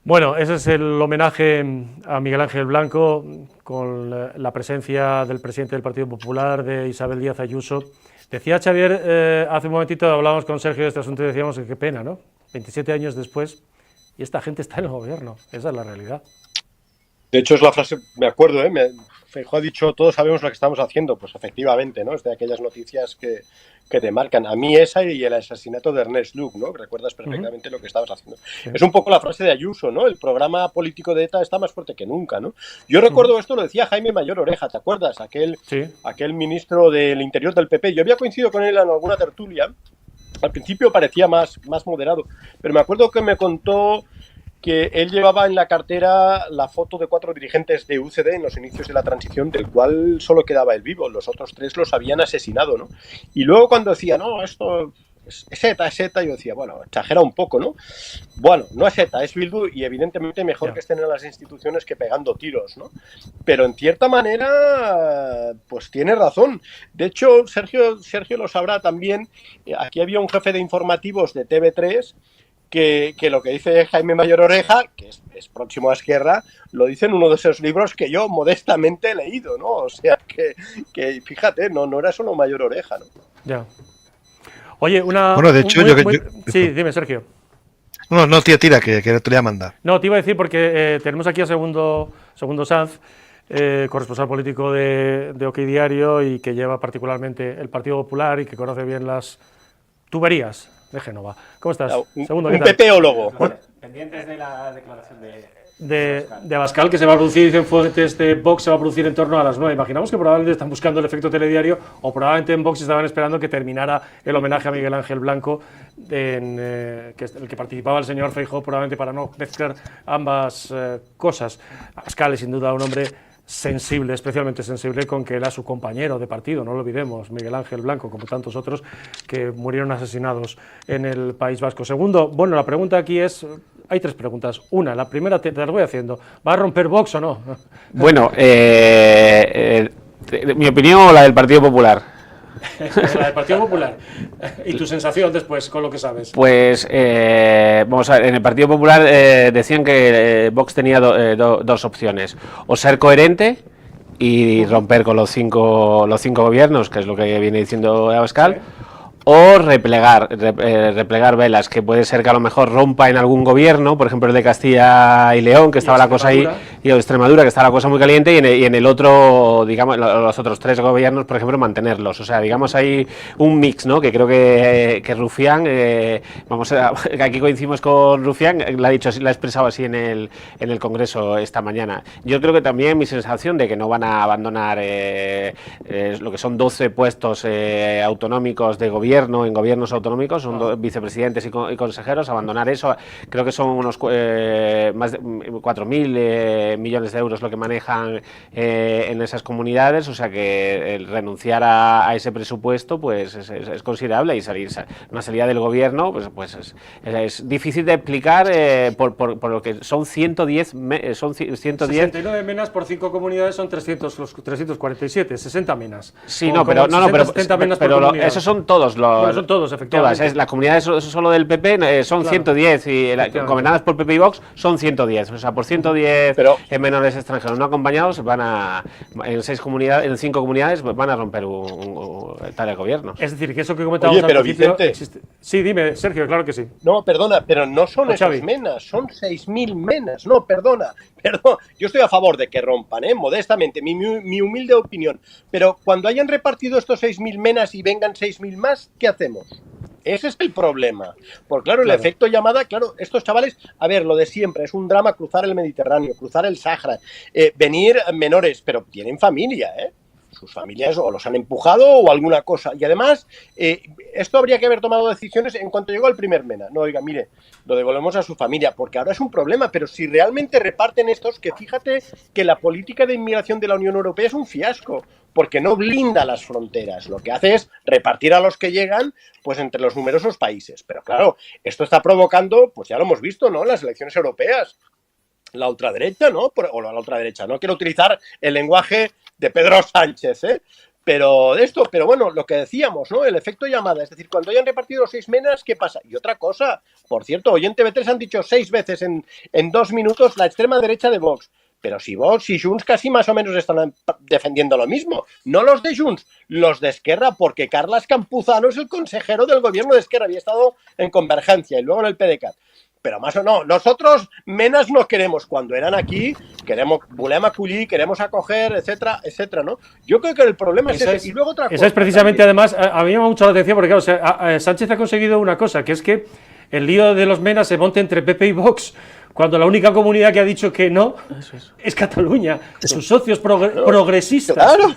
Bueno, ese es el homenaje a Miguel Ángel Blanco con la presencia del presidente del Partido Popular, de Isabel Díaz Ayuso. Decía Xavier, hace un momentito hablábamos con Sergio de este asunto y decíamos que qué pena, ¿no? 27 años después y esta gente está en el gobierno, esa es la realidad. De hecho, es la frase, me acuerdo, Feijóo ha dicho, todos sabemos lo que estamos haciendo. Pues efectivamente, ¿no? Es de aquellas noticias que te marcan. A mí esa y el asesinato de Ernest Lluch, ¿no? Recuerdas perfectamente lo que estabas haciendo. Sí. Es un poco la frase de Ayuso, ¿no? El programa político de ETA está más fuerte que nunca, ¿no? Yo recuerdo esto, lo decía Jaime Mayor Oreja, ¿te acuerdas? Sí. Aquel ministro del Interior del PP. Yo había coincidido con él en alguna tertulia. Al principio parecía más moderado, pero me acuerdo que me contó que él llevaba en la cartera la foto de 4 dirigentes de UCD en los inicios de la transición, del cual solo quedaba él vivo, los otros 3 los habían asesinado, ¿no? Y luego cuando decía, no, esto es ETA, yo decía, bueno, exagera un poco, ¿no? Bueno, no es ETA, es Bildu, y evidentemente mejor que estén en las instituciones que pegando tiros, ¿no? Pero en cierta manera, pues tiene razón. De hecho, Sergio lo sabrá también, aquí había un jefe de informativos de TV3 que lo que dice Jaime Mayor Oreja, que es próximo a Esquerra, lo dice en uno de esos libros que yo modestamente he leído, ¿no? O sea que fíjate, no era solo Mayor Oreja, ¿no? Ya. Oye, Bueno, de hecho, sí, dime, Sergio. No, tira, que te lo voy a mandar. No, te iba a decir porque tenemos aquí a Segundo Sanz, corresponsal político de OK Diario y que lleva particularmente el Partido Popular y que conoce bien las tuberías de Génova. ¿Cómo estás? Segundo, ¿qué tal? Un pepeólogo. Bueno, pendientes de la declaración de Abascal, que se va a producir, dicen fuentes de Vox, se va a producir en torno a las 9. Imaginamos que probablemente están buscando el efecto telediario o probablemente en Vox estaban esperando que terminara el homenaje a Miguel Ángel Blanco, el que participaba el señor Feijóo, probablemente para no mezclar ambas cosas. Abascal es sin duda un hombre sensible, especialmente sensible con que era su compañero de partido, no lo olvidemos, Miguel Ángel Blanco, como tantos otros que murieron asesinados en el País Vasco. Segundo, bueno, la pregunta aquí es, hay 3 preguntas. Una, la primera te las voy haciendo, ¿va a romper Vox o no? Bueno, mi opinión o la del Partido Popular. La del Partido Popular. ¿Y tu sensación después, con lo que sabes? Pues, vamos a ver, en el Partido Popular decían que Vox tenía dos opciones. O ser coherente y romper con los cinco gobiernos, que es lo que viene diciendo Abascal, o replegar velas, que puede ser que a lo mejor rompa en algún gobierno, por ejemplo el de Castilla y León, que estaba la cosa ahí, y el de Extremadura, que está la cosa muy caliente, y en el otro, digamos, los otros 3 gobiernos, por ejemplo, mantenerlos. O sea, digamos, hay un mix, ¿no? Que creo que Rufián, aquí coincidimos con Rufián, la ha expresado así en el Congreso esta mañana. Yo creo que también mi sensación de que no van a abandonar lo que son 12 puestos autonómicos de gobierno, en gobiernos autonómicos, son vicepresidentes y consejeros, abandonar eso. Creo que son unos más de 4.000 millones de euros lo que manejan en esas comunidades, o sea que el renunciar a ese presupuesto pues es considerable, y una salida del gobierno pues es difícil de explicar por lo que son 69 menas por 5 comunidades son 347, 60 menas. Sí, pero esos son todos bueno, son todos, efectivamente. Las comunidades solo del PP son 110 y gobernadas por PP y Vox son 110. O sea, por 110 menores extranjeros no acompañados en 5 comunidades van a romper tal el gobierno. Es decir, que eso que comentábamos al principio existe. Sí, dime, Sergio, claro que sí. No, perdona, pero no son esas menas, son 6.000 menas. No, perdona. Yo estoy a favor de que rompan, modestamente, mi humilde opinión. Pero cuando hayan repartido estos 6.000 menas y vengan 6.000 más, ¿qué hacemos? Ese es el problema. Porque claro, el efecto llamada, claro, estos chavales, a ver, lo de siempre, es un drama cruzar el Mediterráneo, cruzar el Sáhara, venir menores, pero tienen familia, sus familias o los han empujado o alguna cosa. Y además, esto habría que haber tomado decisiones en cuanto llegó el primer MENA. No, oiga, mire, lo devolvemos a su familia, porque ahora es un problema, pero si realmente reparten estos, que fíjate que la política de inmigración de la Unión Europea es un fiasco, porque no blinda las fronteras. Lo que hace es repartir a los que llegan pues entre los numerosos países. Pero claro, esto está provocando, pues ya lo hemos visto, ¿no?, las elecciones europeas. La ultraderecha, ¿no? O la ultraderecha, no quiero utilizar el lenguaje de Pedro Sánchez, Pero bueno, lo que decíamos, ¿no? El efecto llamada, es decir, cuando hayan repartido 6 menas, ¿qué pasa? Y otra cosa, por cierto, hoy en TV3 han dicho 6 veces en 2 minutos la extrema derecha de Vox. Pero si Vox y Junts casi más o menos están defendiendo lo mismo. No los de Junts, los de Esquerra, porque Carles Campuzano es el consejero del gobierno de Esquerra, había estado en Convergencia y luego en el PDeCAT. Pero más o no, nosotros menas no queremos. Cuando eran aquí, volem acollir, queremos acoger, etcétera, etcétera, ¿no? Yo creo que el problema es ese. Y luego otra cosa. Esa es precisamente, también. Además, a mí me llama mucho la atención porque, claro, Sánchez ha conseguido una cosa, que es que el lío de los menas se monte entre PP y Vox, cuando la única comunidad que ha dicho que no es Cataluña, sus socios progresistas. Claro.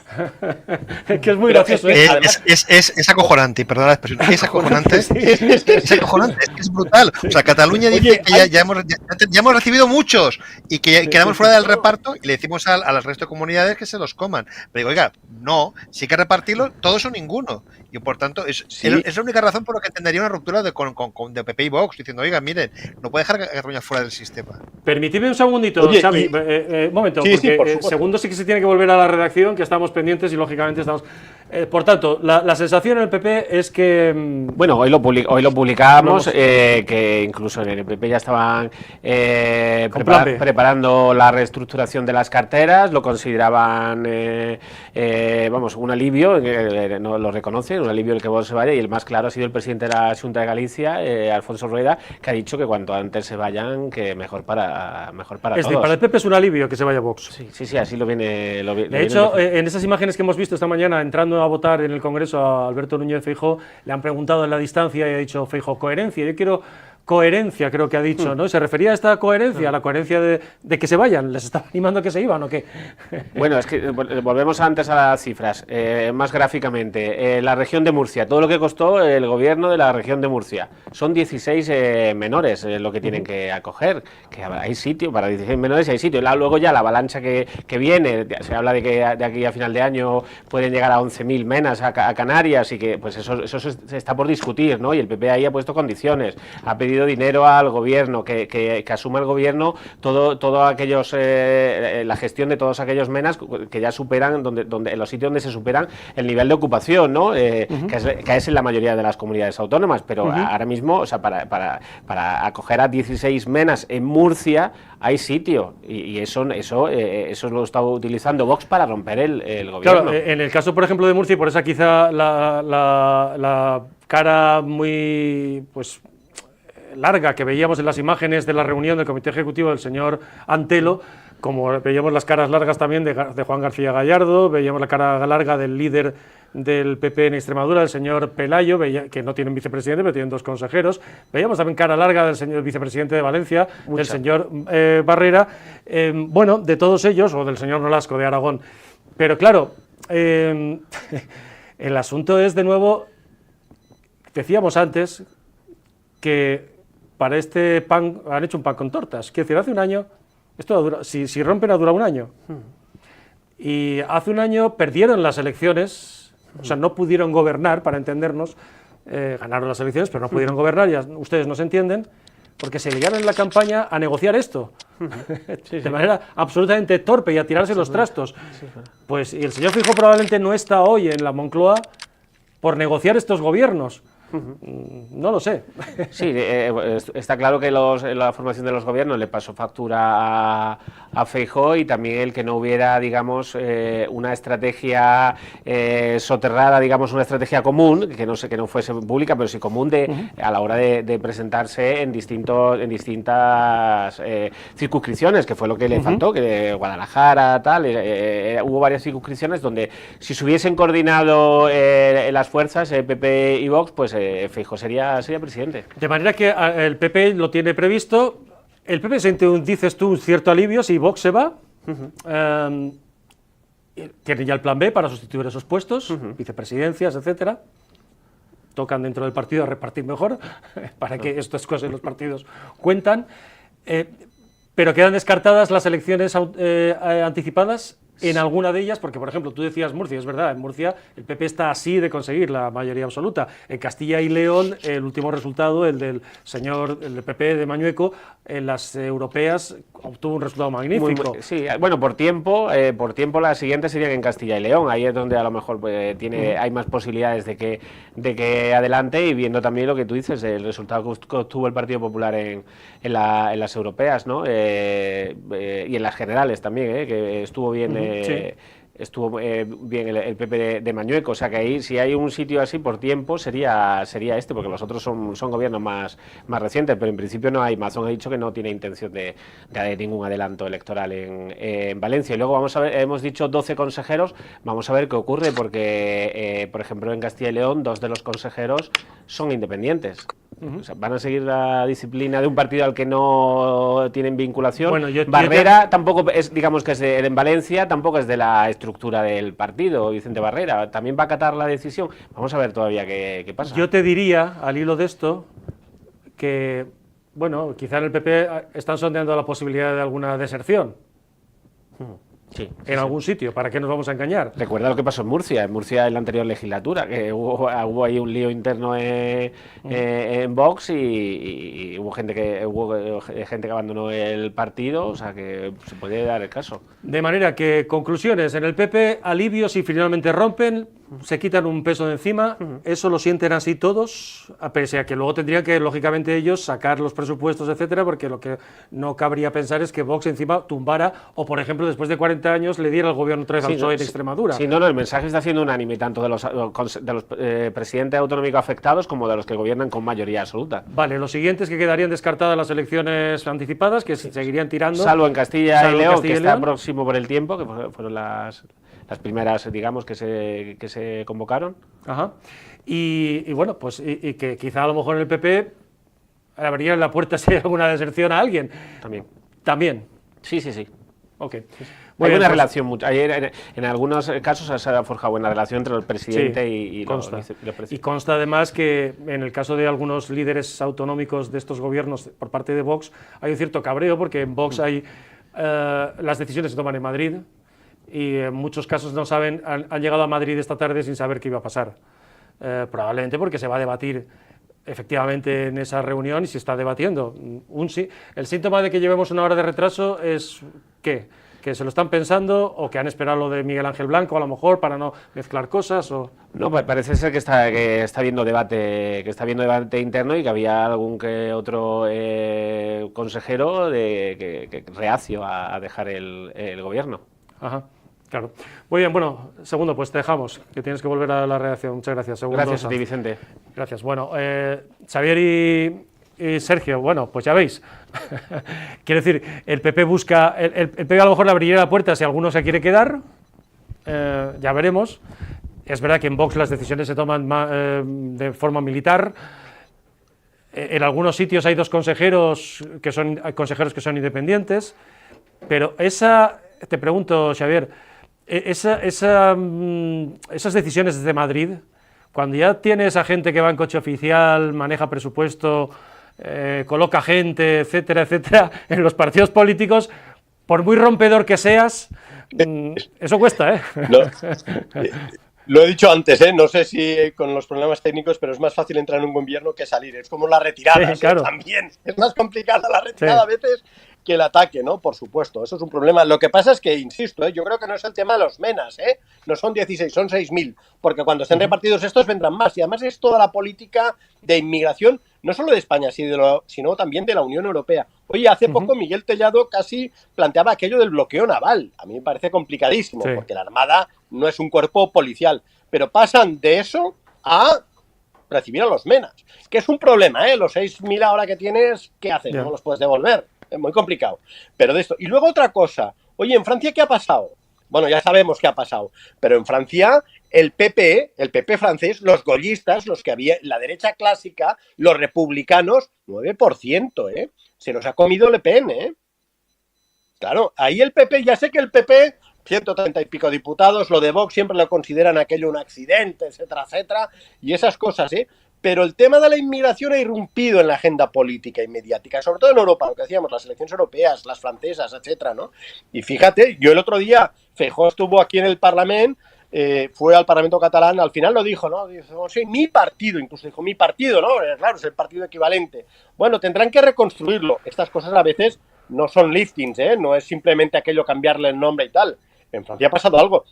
Que es muy gracioso. Es acojonante, y perdona la expresión, es acojonante, es acojonante, es brutal. O sea, Cataluña dice que ya hemos recibido muchos y que quedamos fuera del reparto y le decimos al resto de comunidades que se los coman. Pero digo, oiga, no, si hay que repartirlo, todos o ninguno. Y por tanto, es la única razón por la que entendería una ruptura de PP y Vox, diciendo, oiga, miren, no puede dejar a Cataluña fuera del sistema. Permitidme un segundito, Xavi, un momento, porque segundo sí que se tiene que volver a la redacción, que estamos pendientes y lógicamente estamos... por tanto, la sensación en el PP es que... Bueno, hoy lo publicábamos, que incluso en el PP ya estaban preparando la reestructuración de las carteras, lo consideraban, un alivio, no lo reconocen, un alivio el que Vox se vaya, y el más claro ha sido el presidente de la Xunta de Galicia, Alfonso Rueda, que ha dicho que cuanto antes se vayan, que mejor para todos. Es decir, para el PP es un alivio que se vaya Vox. Sí, así lo viene. De hecho, en esas imágenes que hemos visto esta mañana, entrando a votar en el Congreso a Alberto Núñez Feijóo, le han preguntado en la distancia y ha dicho Feijóo, coherencia. Yo quiero coherencia, creo que ha dicho, ¿no? ¿Se refería a esta coherencia, a la coherencia de que se vayan? ¿Les estaba animando a que se iban o qué? Bueno, es que volvemos antes a las cifras, más gráficamente. La región de Murcia, todo lo que costó el gobierno de la región de Murcia. Son 16 menores lo que tienen que acoger, que hay sitio, para 16 menores hay sitio. Luego ya la avalancha que viene, se habla de que de aquí a final de año pueden llegar a 11.000 menas a Canarias, y que pues eso se está por discutir, ¿no? Y el PP ahí ha puesto condiciones, ha pedido dinero al gobierno, que asuma el gobierno todo aquellos la gestión de todos aquellos menas que ya superan, donde en los sitios donde se superan el nivel de ocupación, ¿no? Que es en la mayoría de las comunidades autónomas, pero ahora mismo, o sea, para acoger a 16 menas en Murcia hay sitio, y eso lo está utilizando Vox para romper el gobierno. Claro, en el caso, por ejemplo, de Murcia, y por esa quizá la cara muy, pues, larga que veíamos en las imágenes de la reunión del Comité Ejecutivo del señor Antelo, como veíamos las caras largas también de Juan García Gallardo, veíamos la cara larga del líder del PP en Extremadura, el señor Pelayo, que no tienen vicepresidente, pero tienen 2 consejeros. Veíamos también cara larga del señor vicepresidente de Valencia, del señor Barrera, bueno, de todos ellos, o del señor Nolasco de Aragón. Pero claro, el asunto es, de nuevo, decíamos antes que para este pan han hecho un pan con tortas. Quiero decir, hace un año, esto dura, si rompen ha durado un año. Y hace un año perdieron las elecciones, o sea, no pudieron gobernar, para entendernos, ganaron las elecciones, pero no pudieron gobernar, ya ustedes no se entienden, porque se ligaron en la campaña a negociar esto, de manera absolutamente torpe y a tirarse los trastos. Pues, y el señor Feijóo probablemente no está hoy en la Moncloa por negociar estos gobiernos. No lo sé. Sí, está claro que la formación de los gobiernos le pasó factura a Feijóo, y también el que no hubiera, digamos, una estrategia soterrada, digamos, una estrategia común, que no fuese pública, pero sí común a la hora de presentarse en distintas circunscripciones, que fue lo que le faltó, que Guadalajara, tal, hubo varias circunscripciones donde si se hubiesen coordinado las fuerzas, PP y Vox, pues Feijóo sería presidente. De manera que el PP lo tiene previsto. El PP siente, dices tú, un cierto alivio si Vox se va. Tiene ya el plan B para sustituir esos puestos, vicepresidencias, etcétera. Tocan dentro del partido a repartir mejor, para que estas cosas en los partidos cuentan. Pero quedan descartadas las elecciones anticipadas en alguna de ellas, porque, por ejemplo, tú decías Murcia, es verdad, en Murcia el PP está así de conseguir la mayoría absoluta. En Castilla y León, el último resultado, el del PP de Mañueco, en las europeas obtuvo un resultado magnífico. Sí, bueno, por tiempo la siguiente sería en Castilla y León. Ahí es donde a lo mejor hay más posibilidades de que adelante, y viendo también lo que tú dices, el resultado que obtuvo el Partido Popular en las europeas, ¿no? Y en las generales también, que estuvo bien. Sí. Estuvo bien el PP de Mañueco, o sea que ahí, si hay un sitio así por tiempo, sería este, porque los otros son gobiernos más recientes, pero en principio no hay. Mazón ha dicho que no tiene intención de ningún adelanto electoral en Valencia. Y luego vamos a ver, hemos dicho 12 consejeros, vamos a ver qué ocurre, porque, por ejemplo, en Castilla y León, 2 de los consejeros son independientes. O sea, van a seguir la disciplina de un partido al que no tienen vinculación. Bueno, Barrera tampoco es, digamos que es en Valencia, tampoco es de la estructura del partido, Vicente Barrera. También va a acatar la decisión. Vamos a ver todavía qué pasa. Yo te diría, al hilo de esto, que, bueno, quizá en el PP están sondeando la posibilidad de alguna deserción. Sí, en algún sitio, ¿para qué nos vamos a engañar? Recuerda lo que pasó en Murcia en la anterior legislatura, que hubo ahí un lío interno en Vox y hubo gente que abandonó el partido, o sea que se puede dar el caso. De manera que, conclusiones, en el PP, alivio si finalmente rompen, se quitan un peso de encima, eso lo sienten así todos, pese a que luego tendrían que, lógicamente, ellos sacar los presupuestos, etcétera, porque lo que no cabría pensar es que Vox encima tumbara, o por ejemplo, después de 40 años le diera el gobierno otra vez al PSOE en Extremadura. Sí, no, el mensaje está siendo unánime, tanto de los presidentes autonómicos afectados como de los que gobiernan con mayoría absoluta. Vale, los siguientes que quedarían descartadas las elecciones anticipadas, que seguirían tirando. Salvo en Castilla y León, que está próximo por el tiempo, que fueron las primeras, digamos, que se convocaron. Ajá. Y bueno, pues y que quizá a lo mejor en el PP abrirían la puerta si hay alguna deserción a alguien. También. Sí. Ok. Hay buena relación. En algunos casos se ha forjado buena relación entre el presidente y los presidentes. Y consta además que en el caso de algunos líderes autonómicos de estos gobiernos por parte de Vox hay un cierto cabreo, porque en Vox hay las decisiones se toman en Madrid, y en muchos casos no saben, han llegado a Madrid esta tarde sin saber qué iba a pasar. Probablemente porque se va a debatir efectivamente en esa reunión, y se está debatiendo. El síntoma de que llevemos una hora de retraso es que se lo están pensando, o que han esperado lo de Miguel Ángel Blanco a lo mejor para no mezclar cosas, o... No, parece ser que está habiendo debate, interno, y que había algún que otro consejero que reacio a dejar el gobierno. Ajá. Claro. Muy bien, bueno, segundo, pues te dejamos, que tienes que volver a la redacción. Muchas gracias. Segundo, gracias a ti, Vicente. Gracias. Bueno, Xavier y Sergio, bueno, pues ya veis. Quiero decir, el PP busca, el PP a lo mejor le abriría la puerta si alguno se quiere quedar, ya veremos. Es verdad que en Vox las decisiones se toman de forma militar. En algunos sitios hay dos consejeros que son independientes, pero te pregunto, Xavier, esas decisiones desde Madrid, cuando ya tienes a gente que va en coche oficial, maneja presupuesto, coloca gente, etcétera, en los partidos políticos, por muy rompedor que seas, eso cuesta, ¿eh? No, lo he dicho antes, no sé si con los problemas técnicos, pero es más fácil entrar en un gobierno que salir. Es como la retirada, sí, claro. También es más complicada la retirada a veces que el ataque, ¿no? Por supuesto, eso es un problema. Lo que pasa es que, insisto, yo creo que no es el tema de los menas, no son 16, son 6.000, porque cuando estén repartidos estos vendrán más, y además es toda la política de inmigración, no solo de España, sino también de la Unión Europea. Oye, hace poco Miguel Tellado casi planteaba aquello del bloqueo naval. A mí me parece complicadísimo, porque la Armada no es un cuerpo policial, pero pasan de eso a recibir a los menas, que es un problema, los 6.000 ahora que tienes, ¿qué haces? No los puedes devolver. Es muy complicado. Pero de esto. Y luego otra cosa. Oye, ¿en Francia qué ha pasado? Bueno, ya sabemos qué ha pasado. Pero en Francia, el PP francés, los gollistas, los que había, la derecha clásica, los republicanos, 9%, Se los ha comido Le Pen, Claro, ahí el PP, ya sé que el PP, 130 y pico diputados, lo de Vox siempre lo consideran aquello un accidente, etcétera, y esas cosas, Pero el tema de la inmigración ha irrumpido en la agenda política y mediática, sobre todo en Europa, lo que decíamos, las elecciones europeas, las francesas, etcétera, ¿no? Y fíjate, yo el otro día, Feijóo estuvo aquí en el Parlamento, fue al Parlamento catalán, al final lo dijo, ¿no? Dijo, sí, mi partido, incluso dijo, mi partido, ¿no? Claro, es el partido equivalente. Bueno, tendrán que reconstruirlo. Estas cosas a veces no son liftings, no es simplemente aquello cambiarle el nombre y tal. En Francia ha pasado algo.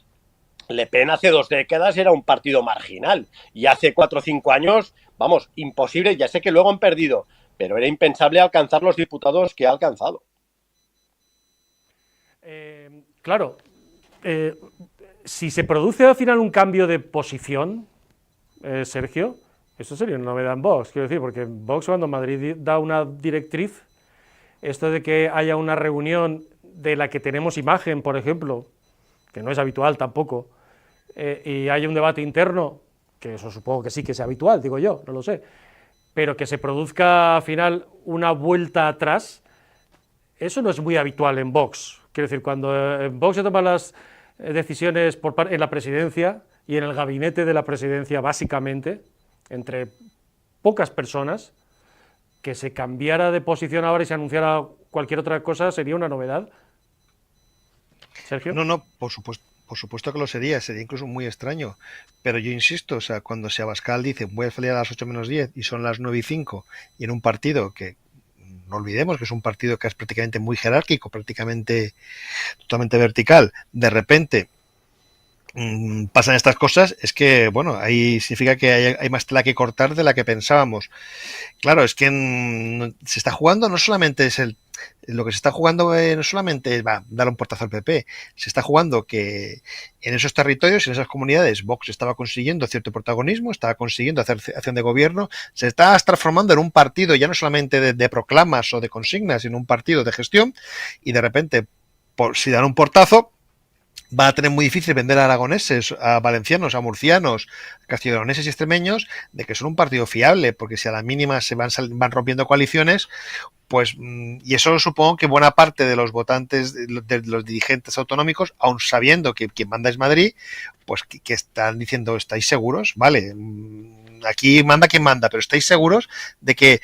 Le Pen hace 2 décadas era un partido marginal y hace 4 o 5 años, vamos, imposible, ya sé que luego han perdido, pero era impensable alcanzar los diputados que ha alcanzado. Claro, si se produce al final un cambio de posición, Sergio, eso sería una novedad en Vox, quiero decir, porque en Vox cuando Madrid da una directriz, esto de que haya una reunión de la que tenemos imagen, por ejemplo, que no es habitual tampoco, y haya un debate interno, que eso supongo que sí que es habitual, digo yo, no lo sé, pero que se produzca al final una vuelta atrás, eso no es muy habitual en Vox. Quiero decir, cuando en Vox se toman las decisiones en la presidencia y en el gabinete de la presidencia, básicamente, entre pocas personas, que se cambiara de posición ahora y se anunciara cualquier otra cosa sería una novedad. ¿Sergio? No, por supuesto que lo sería incluso muy extraño, pero yo insisto, o sea, cuando si Abascal dice voy a salir a las 8 menos 10 y son las 9 y 5 y en un partido que, no olvidemos que es un partido que es prácticamente muy jerárquico, prácticamente totalmente vertical, de repente pasan estas cosas, es que, bueno, ahí significa que hay más tela que cortar de la que pensábamos. Claro, es que se está jugando, no solamente es lo que se está jugando no solamente es dar un portazo al PP, se está jugando que en esos territorios, en esas comunidades, Vox estaba consiguiendo cierto protagonismo, estaba consiguiendo hacer acción de gobierno, se está transformando en un partido ya no solamente de proclamas o de consignas, sino un partido de gestión, y de repente, si dan un portazo, va a tener muy difícil vender a aragoneses, a valencianos, a murcianos, castellanoneses y extremeños de que son un partido fiable, porque si a la mínima se van rompiendo coaliciones, pues, y eso supongo que buena parte de los votantes, de los dirigentes autonómicos, aun sabiendo que quien manda es Madrid, pues que están diciendo, ¿estáis seguros? Vale, aquí manda quien manda, pero ¿estáis seguros de que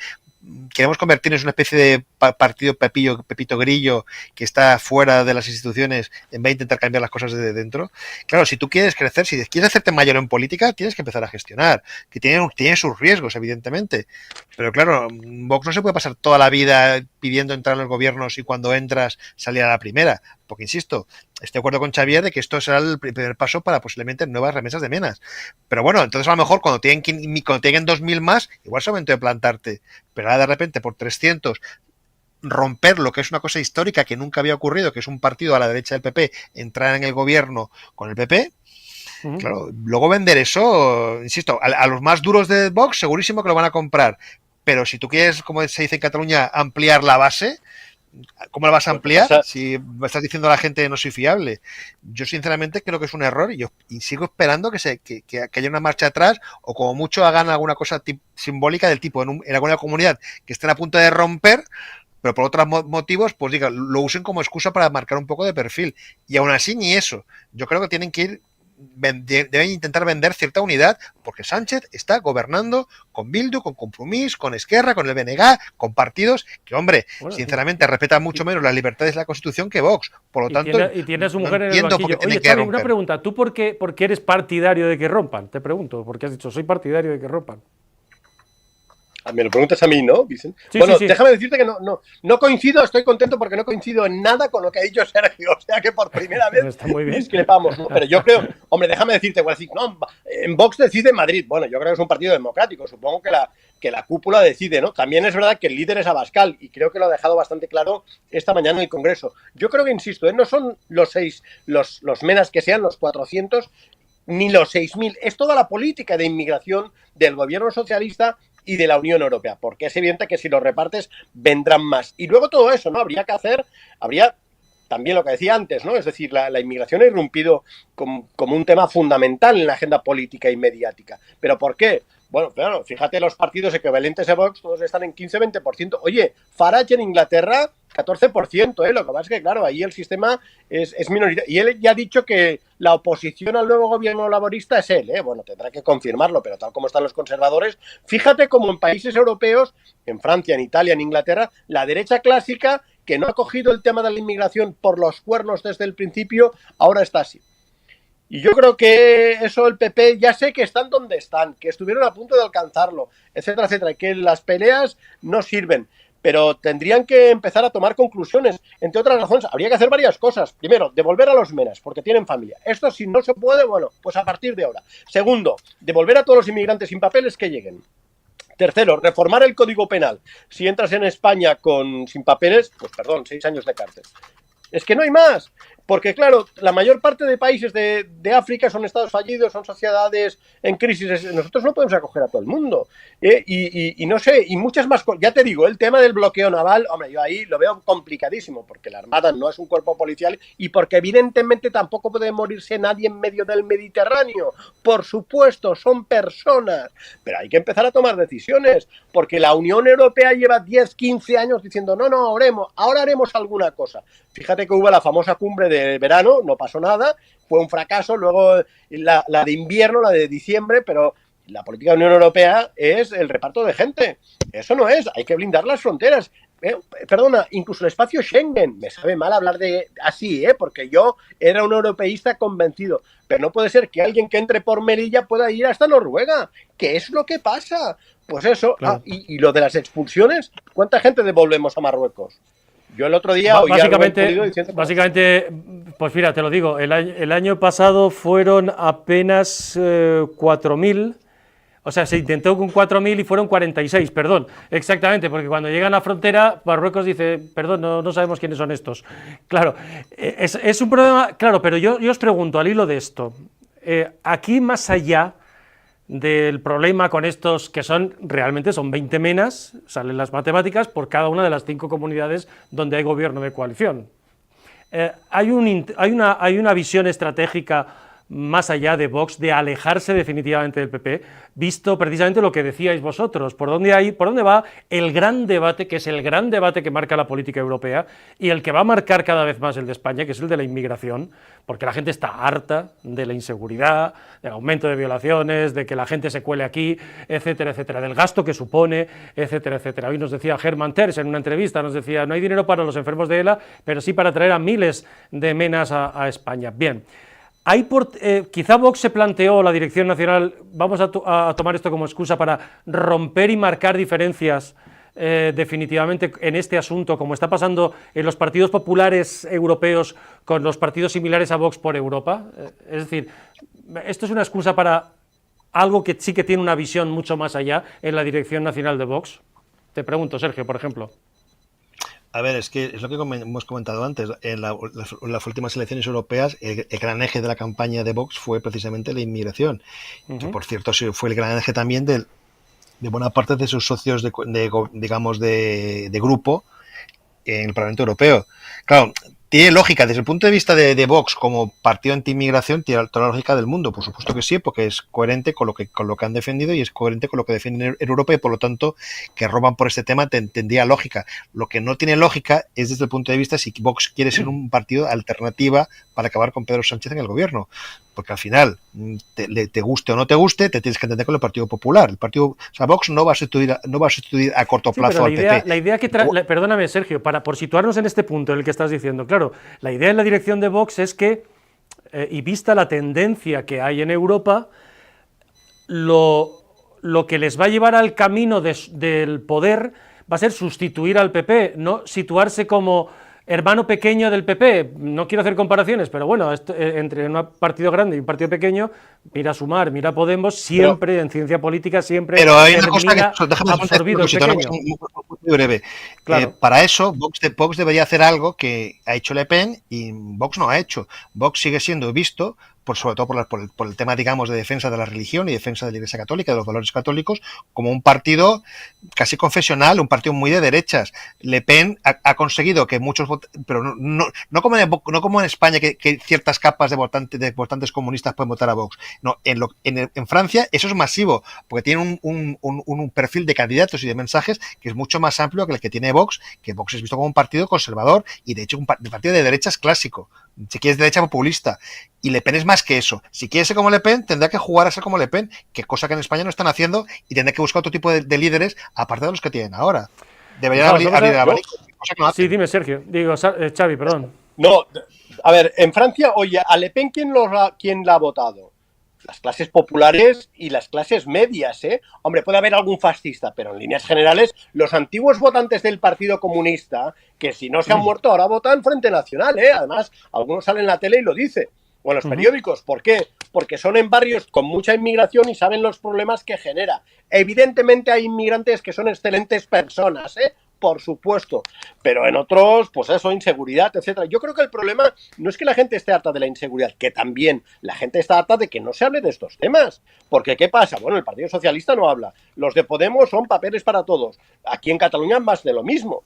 queremos convertirnos en una especie de partido Pepito Grillo que está fuera de las instituciones en vez de intentar cambiar las cosas desde dentro? Claro, si tú quieres crecer, si quieres hacerte mayor en política, tienes que empezar a gestionar, que tiene sus riesgos, evidentemente, pero claro, Vox no se puede pasar toda la vida pidiendo entrar en los gobiernos y cuando entras salir a la primera, porque insisto, estoy de acuerdo con Xavier de que esto será el primer paso para posiblemente nuevas remesas de menas, pero bueno, entonces a lo mejor cuando tienen 2.000 más, igual es momento de plantarte, pero ahora de repente por 300 romper lo que es una cosa histórica que nunca había ocurrido, que es un partido a la derecha del PP entrar en el gobierno con el PP. Claro, luego vender eso, insisto, a los más duros de Vox segurísimo que lo van a comprar, pero si tú quieres, como se dice en Cataluña, ampliar la base, ¿cómo la vas a ampliar si estás diciendo a la gente no soy fiable? Yo sinceramente creo que es un error y sigo esperando que haya una marcha atrás o como mucho hagan alguna cosa simbólica del tipo en alguna comunidad que estén a punto de romper, pero por otros motivos, pues diga, lo usen como excusa para marcar un poco de perfil. Y aún así ni eso. Yo creo que tienen que deben intentar vender cierta unidad, porque Sánchez está gobernando con Bildu, con Compromís, con Esquerra, con el BNG, con partidos que, hombre, bueno, sinceramente respetan mucho menos las libertades de la Constitución que Vox. Por lo tanto, tiene a su mujer en el banquillo. Oye, Xavi, una pregunta. ¿Tú por qué eres partidario de que rompan? Te pregunto, porque has dicho, soy partidario de que rompan. Me lo preguntas a mí, ¿no, Vicente? Sí, bueno, sí. Déjame decirte que no coincido, estoy contento porque no coincido en nada con lo que ha dicho Sergio, o sea que por primera vez discrepamos, ¿no? Pero yo creo, hombre, déjame decirte, no, en Vox decide Madrid, bueno, yo creo que es un partido democrático, supongo que la cúpula decide, ¿no? También es verdad que el líder es Abascal y creo que lo ha dejado bastante claro esta mañana en el Congreso. Yo creo que, insisto, no son los menas que sean, los 400, ni los 6.000, es toda la política de inmigración del gobierno socialista y de la Unión Europea, porque es evidente que si lo repartes vendrán más. Y luego todo eso, ¿no? Habría también lo que decía antes, ¿no? Es decir, la inmigración ha irrumpido como un tema fundamental en la agenda política y mediática. ¿Pero por qué? Bueno, claro, fíjate, los partidos equivalentes a Vox todos están en 15-20%. Oye, Farage en Inglaterra, 14%, ¿eh? Lo que pasa es que, claro, ahí el sistema es minoritario. Y él ya ha dicho que la oposición al nuevo gobierno laborista es él, ¿eh? Bueno, tendrá que confirmarlo, pero tal como están los conservadores, fíjate como en países europeos, en Francia, en Italia, en Inglaterra, la derecha clásica, que no ha cogido el tema de la inmigración por los cuernos desde el principio, ahora está así. Y yo creo que eso el PP, ya sé que están donde están, que estuvieron a punto de alcanzarlo, etcétera, etcétera, que las peleas no sirven. pero tendrían que empezar a tomar conclusiones. Entre otras razones, habría que hacer varias cosas. Primero, devolver a los menas, porque tienen familia. Esto, si no se puede, bueno, pues a partir de ahora. Segundo, devolver a todos los inmigrantes sin papeles que lleguen. Tercero, reformar el Código Penal. Si entras en España sin papeles, pues perdón, 6 años de cárcel. Es que no hay más. Porque, claro, la mayor parte de países de África son estados fallidos, son sociedades en crisis. Nosotros no podemos acoger a todo el mundo. Y no sé, y muchas más cosas. Ya te digo, el tema del bloqueo naval, hombre, yo ahí lo veo complicadísimo, porque la Armada no es un cuerpo policial y porque evidentemente tampoco puede morirse nadie en medio del Mediterráneo. Por supuesto, son personas. Pero hay que empezar a tomar decisiones, porque la Unión Europea lleva 10, 15 años diciendo, no, ahora haremos alguna cosa. Fíjate que hubo la famosa cumbre de verano, no pasó nada, fue un fracaso, luego la de invierno, la de diciembre, pero la política de la Unión Europea es el reparto de gente. Eso no es, hay que blindar las fronteras. Perdona, incluso el espacio Schengen, me sabe mal hablar de así, porque yo era un europeísta convencido, pero no puede ser que alguien que entre por Melilla pueda ir hasta Noruega. ¿Qué es lo que pasa? Pues eso, claro. Y lo de las expulsiones, ¿cuánta gente devolvemos a Marruecos? Yo el otro día básicamente, pues mira, te lo digo, el año pasado fueron apenas 4.000, o sea, se intentó con 4.000 y fueron 46, perdón, exactamente, porque cuando llegan a la frontera, Marruecos dice, perdón, no sabemos quiénes son estos. Claro, es un problema, claro, pero yo os pregunto, al hilo de esto, aquí más allá del problema con estos que realmente son 20 menas, salen las matemáticas, por cada una de las 5 comunidades donde hay gobierno de coalición. Hay una visión estratégica más allá de Vox de alejarse definitivamente del PP, visto precisamente lo que decíais vosotros, por dónde va el gran debate, que es el gran debate que marca la política europea y el que va a marcar cada vez más el de España, que es el de la inmigración, porque la gente está harta de la inseguridad, del aumento de violaciones, de que la gente se cuele aquí, etcétera, etcétera, del gasto que supone, etcétera, etcétera. Hoy nos decía Hermann Terz en una entrevista, nos decía, no hay dinero para los enfermos de ELA, pero sí para traer a miles de menas a España. Bien. Quizá Vox se planteó, la Dirección Nacional, vamos a tomar esto como excusa para romper y marcar diferencias definitivamente en este asunto, como está pasando en los partidos populares europeos con los partidos similares a Vox por Europa. Es decir, esto es una excusa para algo que sí que tiene una visión mucho más allá en la Dirección Nacional de Vox. Te pregunto, Sergio, por ejemplo. A ver, es que es lo que hemos comentado antes. En las últimas elecciones europeas, el gran eje de la campaña de Vox fue precisamente la inmigración. Que, por cierto, fue el gran eje también de buena parte de sus socios de grupo en el Parlamento Europeo. Claro, tiene lógica, desde el punto de vista de Vox como partido anti-inmigración, tiene toda la lógica del mundo, por supuesto que sí, porque es coherente con lo que han defendido y es coherente con lo que defienden en Europa y por lo tanto que roban por este tema tendría lógica. Lo que no tiene lógica es desde el punto de vista si Vox quiere ser un partido alternativa para acabar con Pedro Sánchez en el gobierno, porque al final, te guste o no te guste, te tienes que entender con el Partido Popular. Vox no va a sustituir a corto plazo al PP. La idea perdóname, Sergio, por situarnos en este punto en el que estás diciendo, claro, la idea en la dirección de Vox es que, y vista la tendencia que hay en Europa, lo que les va a llevar al camino del poder va a ser sustituir al PP, no situarse como hermano pequeño del PP. No quiero hacer comparaciones, pero bueno, entre un partido grande y un partido pequeño, mira Sumar, mira Podemos, siempre en ciencia política, siempre pero hay una cosa que absorbido el pequeño. Muy breve. Claro. Para eso, Vox debería hacer algo que ha hecho Le Pen y Vox no ha hecho. Vox sigue siendo visto, sobre todo por el tema, digamos, de defensa de la religión y defensa de la Iglesia Católica, de los valores católicos, como un partido casi confesional, un partido muy de derechas. Le Pen ha conseguido que muchos, pero no como en España, que ciertas capas de votantes comunistas pueden votar a Vox. No, en Francia eso es masivo, porque tiene un perfil de candidatos y de mensajes que es mucho más amplio que el que tiene Vox, que Vox es visto como un partido conservador y de hecho un partido de derechas clásico, si quieres derecha populista. Y Le Pen es más que eso. Si quiere ser como Le Pen, tendrá que jugar a ser como Le Pen, que cosa que en España no están haciendo, y tendrá que buscar otro tipo de líderes, aparte de los que tienen ahora. Deberían abrir el abanico, cosa que no hacen. Sí, dime, Sergio. Digo, Xavi, perdón. No, a ver, en Francia, oye, a Le Pen, ¿quién la ha votado? las clases populares y las clases medias, ¿eh? Hombre, puede haber algún fascista, pero en líneas generales, los antiguos votantes del Partido Comunista, que si no se han muerto, ahora votan Frente Nacional, ¿eh? Además, algunos salen en la tele y lo dicen. O en los periódicos. ¿Por qué? Porque son en barrios con mucha inmigración y saben los problemas que genera. Evidentemente hay inmigrantes que son excelentes personas, ¿eh? Por supuesto, pero en otros, pues eso, inseguridad, etcétera. Yo creo que el problema no es que la gente esté harta de la inseguridad, que también la gente está harta de que no se hable de estos temas. Porque, ¿qué pasa? Bueno, el Partido Socialista no habla. Los de Podemos son papeles para todos. Aquí en Cataluña más de lo mismo.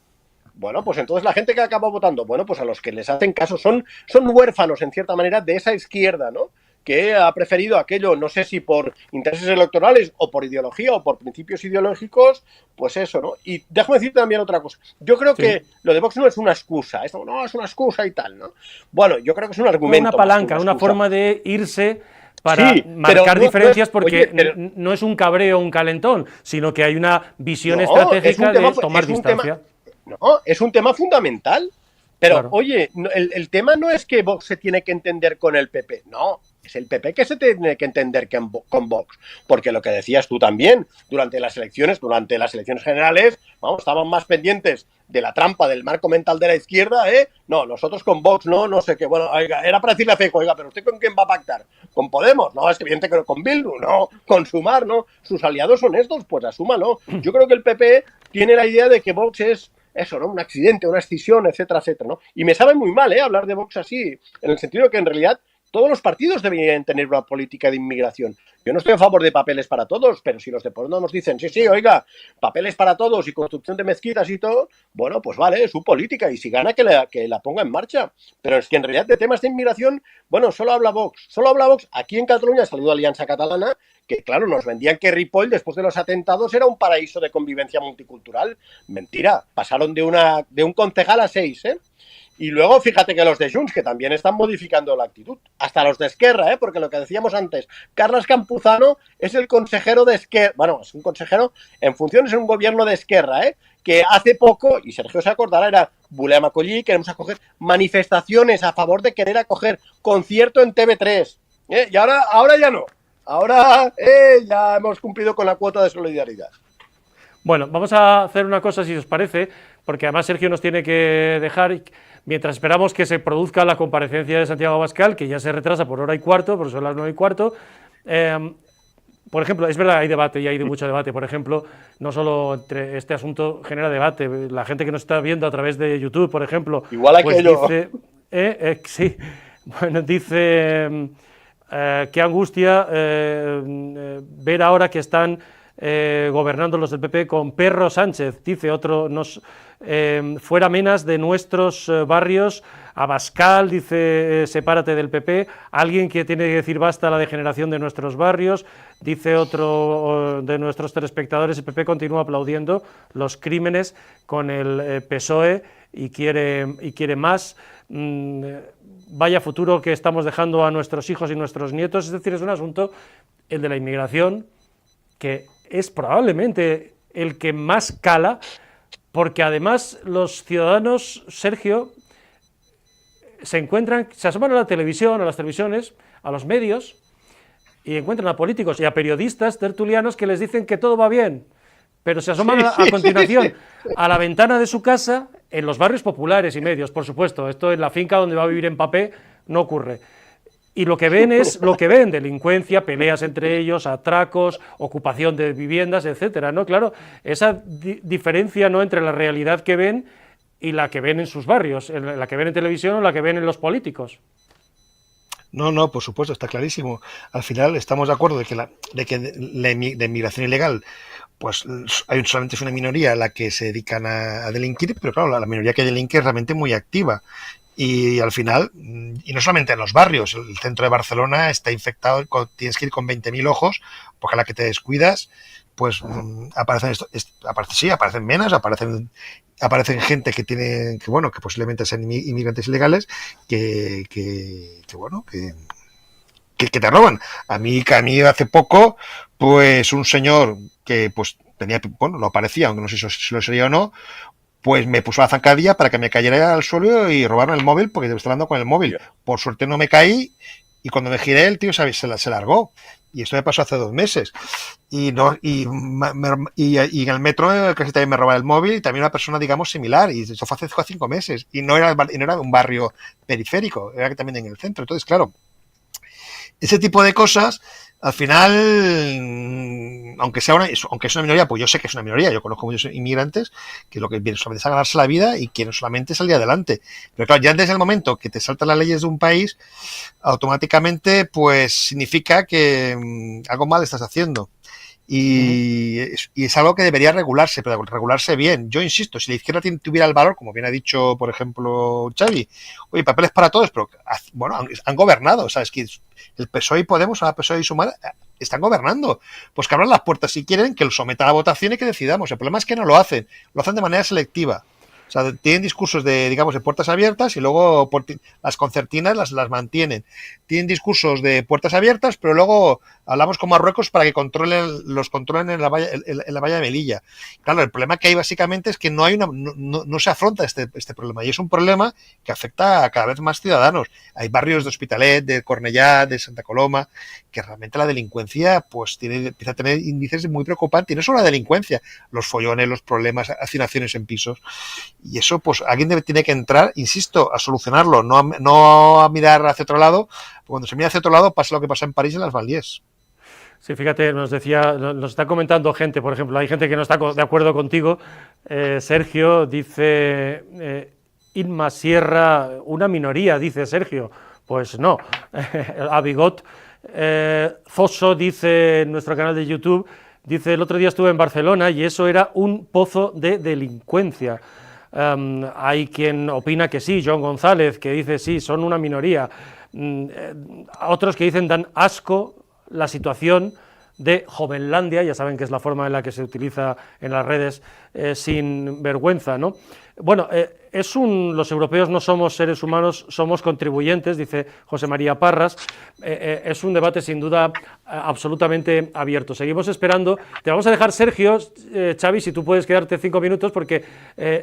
Bueno, pues entonces la gente que acaba votando, bueno, pues a los que les hacen caso son huérfanos, en cierta manera, de esa izquierda, ¿no? Que ha preferido aquello, no sé si por intereses electorales o por ideología o por principios ideológicos, pues eso, ¿no? Y déjame decir también otra cosa. Yo creo que lo de Vox no es una excusa, esto no es una excusa y tal, ¿no? Bueno, yo creo que es un argumento. Una palanca, una forma de irse para marcar diferencias, porque no es un cabreo, un calentón, sino que hay una visión estratégica de tomar distancia. No, es un tema fundamental. Pero, oye, el tema no es que Vox se tiene que entender con el PP, no. Es el PP que se tiene que entender con Vox. Porque lo que decías tú también, durante las elecciones generales, vamos, estaban más pendientes de la trampa del marco mental de la izquierda, ¿eh? No, nosotros con Vox, no sé qué. Bueno, oiga, era para decirle a Feijóo, oiga, pero ¿usted con quién va a pactar? ¿Con Podemos? No, es evidente que con Bildu, no. Con Sumar, ¿no? Sus aliados son estos, pues asúmalo. Yo creo que el PP tiene la idea de que Vox es eso, ¿no? Un accidente, una escisión, etcétera, etcétera, ¿no? Y me sabe muy mal, hablar de Vox así, en el sentido de que en realidad todos los partidos deberían tener una política de inmigración. Yo no estoy a favor de papeles para todos, pero si los de Podemos nos dicen, sí, oiga, papeles para todos y construcción de mezquitas y todo, bueno, pues vale, es su política y si gana que la ponga en marcha. Pero es que en realidad de temas de inmigración, bueno, solo habla Vox. Aquí en Cataluña ha salido Alianza Catalana, que claro, nos vendían que Ripoll después de los atentados era un paraíso de convivencia multicultural. Mentira, pasaron de un concejal a 6, ¿eh? Y luego fíjate que los de Junts, que también están modificando la actitud, hasta los de Esquerra, porque lo que decíamos antes, Carles Campuzano es el consejero de Esquerra, bueno, es un consejero en funciones en un gobierno de Esquerra, que hace poco, y Sergio se acordará, era volem acollir, queremos acoger manifestaciones a favor de querer acoger concierto en TV3, y ahora ya no, ahora ya hemos cumplido con la cuota de solidaridad. Bueno, vamos a hacer una cosa, si os parece, porque además Sergio nos tiene que dejar, mientras esperamos que se produzca la comparecencia de Santiago Abascal, que ya se retrasa por hora y cuarto, pero son las 9:15. Por ejemplo, es verdad, hay debate y hay mucho debate. Por ejemplo, no solo entre este asunto genera debate, la gente que nos está viendo a través de YouTube, por ejemplo, igual pues dice, sí, bueno, dice qué angustia ver ahora que están gobernando los del PP con Perro Sánchez, dice otro, fuera menas de nuestros barrios. Abascal dice sepárate del PP, alguien que tiene que decir basta a la degeneración de nuestros barrios, dice otro de nuestros telespectadores, el PP continúa aplaudiendo los crímenes con el PSOE y quiere más. Vaya futuro que estamos dejando a nuestros hijos y nuestros nietos. Es decir, es un asunto, el de la inmigración, que es probablemente el que más cala, porque además los ciudadanos, Sergio, se asoman a la televisión, a las televisiones, a los medios, y encuentran a políticos y a periodistas tertulianos que les dicen que todo va bien, pero se asoman a continuación a la ventana de su casa, en los barrios populares y medios, por supuesto, esto en la finca donde va a vivir Mbappé no ocurre. Y lo que ven es lo que ven, delincuencia, peleas entre ellos, atracos, ocupación de viviendas, etcétera, ¿no? Claro, esa diferencia, ¿no?, entre la realidad que ven y la que ven en sus barrios, la que ven en televisión o la que ven en los políticos. No, por supuesto, está clarísimo. Al final estamos de acuerdo de que la inmigración ilegal, pues solamente es una minoría la que se dedican a delinquir, pero claro, la minoría que delinque es realmente muy activa. Y al final, y no solamente en los barrios, el centro de Barcelona está infectado, tienes que ir con 20.000 ojos, porque a la que te descuidas, pues aparecen menas, aparecen gente que posiblemente sean inmigrantes ilegales, que te roban. A mí hace poco, pues un señor que pues tenía, lo parecía, aunque no sé si lo sería o no, pues me puso la zancadilla para que me cayera al suelo y robarme el móvil, porque estaba hablando con el móvil. Por suerte no me caí Y cuando me giré, el tío se largó. Y esto me pasó hace 2 meses. Y en el metro casi también me robaron el móvil y también una persona, digamos, similar. Y eso fue hace 5 meses. Y no era un barrio periférico, era que también en el centro. Entonces, claro, ese tipo de cosas, al final, aunque es una minoría, pues yo sé que es una minoría, yo conozco muchos inmigrantes que lo que vienen solamente es a ganarse la vida y quieren solamente salir adelante. Pero claro, ya desde el momento que te saltan las leyes de un país, automáticamente pues significa que algo mal estás haciendo. Y es algo que debería regularse, pero regularse bien. Yo insisto, si la izquierda tuviera el valor, como bien ha dicho, por ejemplo, Xavi, oye, papeles para todos, pero bueno, han gobernado, ¿sabes? Que el PSOE y Podemos, el PSOE y Sumar, están gobernando. Pues que abran las puertas si quieren, que lo sometan a votación y que decidamos. El problema es que no lo hacen de manera selectiva. O sea, tienen discursos de puertas abiertas y luego las concertinas las mantienen. Tienen discursos de puertas abiertas, pero luego hablamos con Marruecos para que los controlen en la valla de Melilla. Claro, el problema que hay básicamente es que no se afronta este problema, y es un problema que afecta a cada vez más ciudadanos. Hay barrios de Hospitalet, de Cornellá, de Santa Coloma, que realmente la delincuencia pues empieza a tener índices muy preocupantes, y no solo la delincuencia, los follones, los problemas, hacinaciones en pisos. Y eso, pues, alguien tiene que entrar, insisto, a solucionarlo, no a mirar hacia otro lado. Cuando se mira hacia otro lado pasa lo que pasa en París y en las Banlieues. Sí, fíjate, nos está comentando gente, por ejemplo, hay gente que no está de acuerdo contigo. Sergio dice, Inma Sierra, una minoría, dice Sergio. Pues no, Abigot. Foso dice en nuestro canal de YouTube, dice, el otro día estuve en Barcelona y eso era un pozo de delincuencia. Hay quien opina que sí, John González, que dice sí, son una minoría. Otros que dicen dan asco la situación de Jovenlandia, ya saben que es la forma en la que se utiliza en las redes, sin vergüenza, ¿no? Bueno, los europeos no somos seres humanos, somos contribuyentes, dice José María Parras. Es un debate sin duda absolutamente abierto. Seguimos esperando. Te vamos a dejar, Sergio, Xavi, si tú puedes quedarte 5 minutos, porque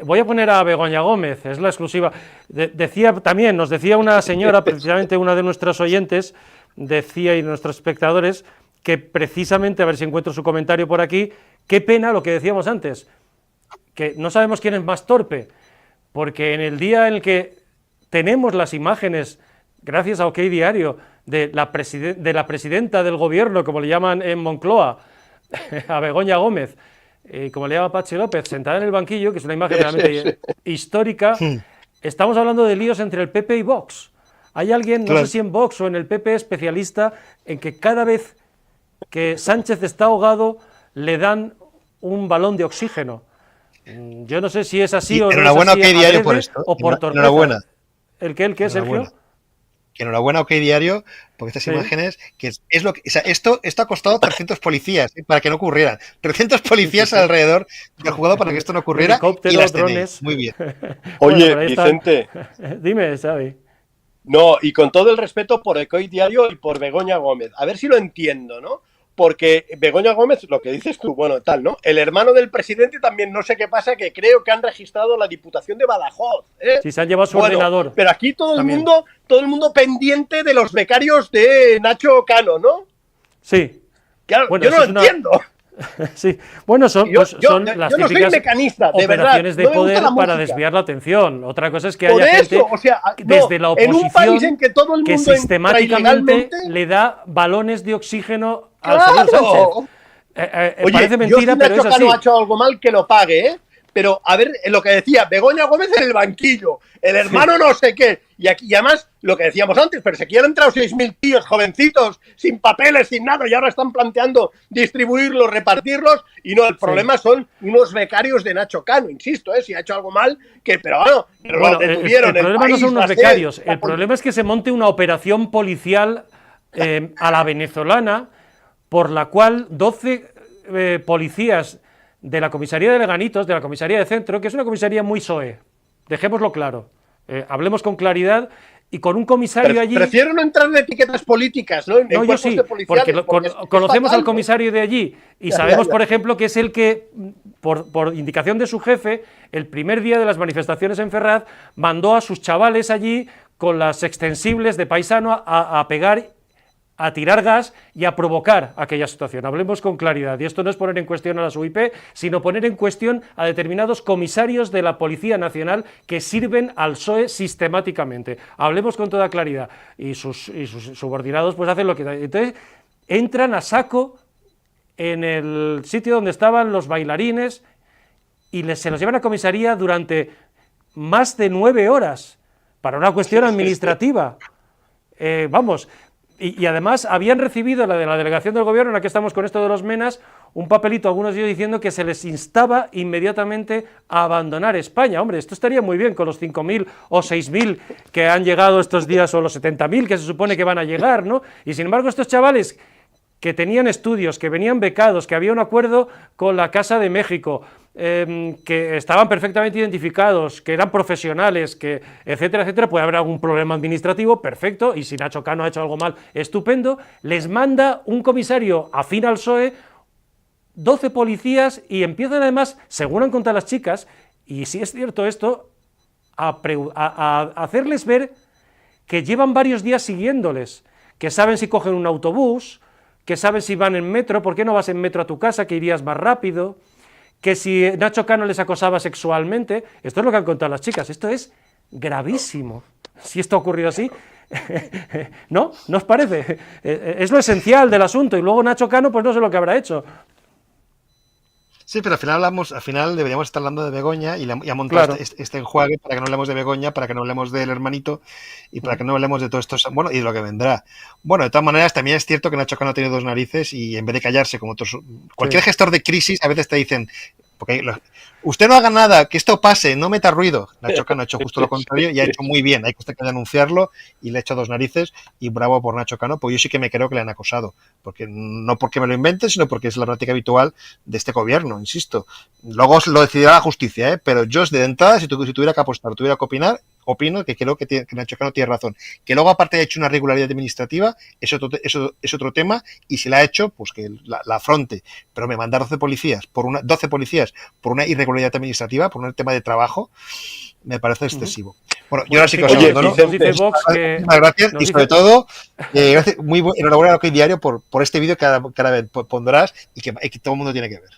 voy a poner a Begoña Gómez, es la exclusiva. Nos decía una señora, precisamente una de nuestros oyentes, y nuestros espectadores, que precisamente, a ver si encuentro su comentario por aquí, qué pena lo que decíamos antes, que no sabemos quién es más torpe, porque en el día en el que tenemos las imágenes, gracias a OK Diario, de la presidenta del gobierno, como le llaman en Moncloa, a Begoña Gómez, como le llama Patxi López, sentada en el banquillo, que es una imagen realmente histórica, estamos hablando de líos entre el PP y Vox. Hay alguien, no sé si en Vox o en el PP, especialista en que cada vez que Sánchez está ahogado le dan un balón de oxígeno. Yo no sé si es así o no. Enhorabuena, OK Diario, por esto. O por torpeza. Enhorabuena. ¿El qué, Sergio? Que enhorabuena, OK Diario, porque estas imágenes, que es lo que, o sea, esto ha costado 300 policías para que no ocurrieran. 300 policías alrededor del jugador para que esto no ocurriera. Y las drones. Muy bien. Oye, bueno, Vicente. Dime, Xavi. No, y con todo el respeto por OK Diario y por Begoña Gómez. A ver si lo entiendo, ¿no? Porque Begoña Gómez, lo que dices tú, bueno, tal, ¿no? El hermano del presidente también, no sé qué pasa, que creo que han registrado la Diputación de Badajoz, ¿eh? Sí, se han llevado su ordenador. Pero aquí todo el mundo pendiente de los becarios de Nacho Cano, ¿no? Sí. Claro, bueno, yo no lo entiendo. Sí, bueno, son las no soy mecanista, de operaciones verdad, de poder para desviar la atención. Otra cosa es que haya gente desde la oposición en un país en que, todo el mundo sistemáticamente le da balones de oxígeno al señor Sánchez. Oye, parece mentira, pero es así. Cano ha hecho algo mal, que lo pague, ¿eh? Pero, a ver, lo que decía, Begoña Gómez en el banquillo, el hermano no sé qué, y además, lo que decíamos antes, pero se quieren entrar 6.000 tíos jovencitos, sin papeles, sin nada, y ahora están planteando distribuirlos, repartirlos, y no, el problema son unos becarios de Nacho Cano, insisto, si ha hecho algo mal, pero lo detuvieron. El problema no son unos becarios, el problema es que se monte una operación policial a la venezolana, por la cual 12 policías de la comisaría de Leganitos, de la comisaría de Centro, que es una comisaría muy SOE, dejémoslo claro, hablemos con claridad, y con un comisario allí... Prefiero no entrar en etiquetas políticas, ¿no? No, yo sí, porque conocemos al comisario de allí, y sabemos, por ejemplo, que es el que, por indicación de su jefe, el primer día de las manifestaciones en Ferraz, mandó a sus chavales allí con las extensibles de paisano a pegar, a tirar gas y a provocar aquella situación. Hablemos con claridad, y esto no es poner en cuestión a las UIP, sino poner en cuestión a determinados comisarios de la Policía Nacional que sirven al PSOE sistemáticamente. Hablemos con toda claridad, y sus subordinados pues hacen lo que... Entonces entran a saco en el sitio donde estaban los bailarines y se los llevan a comisaría durante más de 9 horas para una cuestión administrativa. Vamos... Y además habían recibido de la delegación del gobierno, en la que estamos con esto de los menas, un papelito, algunos de ellos diciendo que se les instaba inmediatamente a abandonar España. Hombre, esto estaría muy bien con los 5.000 o 6.000 que han llegado estos días, o los 70.000 que se supone que van a llegar, ¿no? Y sin embargo estos chavales que tenían estudios, que venían becados, que había un acuerdo con la Casa de México, que estaban perfectamente identificados, que eran profesionales, que etcétera, etcétera, puede haber algún problema administrativo, perfecto, y si Nacho Cano ha hecho algo mal, estupendo, les manda un comisario afín al PSOE, 12 policías, y empiezan además, según han contado las chicas, y si es cierto esto, a hacerles ver que llevan varios días siguiéndoles, que saben si cogen un autobús, que saben si van en metro, ¿por qué no vas en metro a tu casa, que irías más rápido?, que si Nacho Cano les acosaba sexualmente. Esto es lo que han contado las chicas, esto es gravísimo, si esto ha ocurrido así. ¿No? ¿No os parece? Es lo esencial del asunto, y luego Nacho Cano pues no sé lo que habrá hecho. Sí, pero al final deberíamos estar hablando de Begoña y ha montado este enjuague para que no hablemos de Begoña, para que no hablemos del hermanito y para que no hablemos de todo esto, bueno, y de lo que vendrá. Bueno, de todas maneras, también es cierto que Nacho Cano tiene 2 narices y en vez de callarse como otros, cualquier gestor de crisis a veces te dicen, porque usted no haga nada, que esto pase, no meta ruido. Nacho Cano ha hecho justo lo contrario y ha hecho muy bien, hay que anunciarlo, y le ha hecho 2 narices, y bravo por Nacho Cano, pues yo sí que me creo que le han acosado, porque no porque me lo invente, sino porque es la práctica habitual de este gobierno, insisto. Luego lo decidirá la justicia, pero yo de entrada, si tuviera que apostar, tuviera que opinar, opino que creo que Nacho Cano tiene razón. Que luego aparte haya hecho una irregularidad administrativa, es otro tema, y si la ha hecho, pues que la afronte. Pero me mandar 12 policías por una irregularidad administrativa, por un tema de trabajo, me parece excesivo. Bueno, yo ahora sí que os abandono. Gracias, y sobre todo, enhorabuena a OK Diario por este vídeo que cada vez pondrás y que todo el mundo tiene que ver.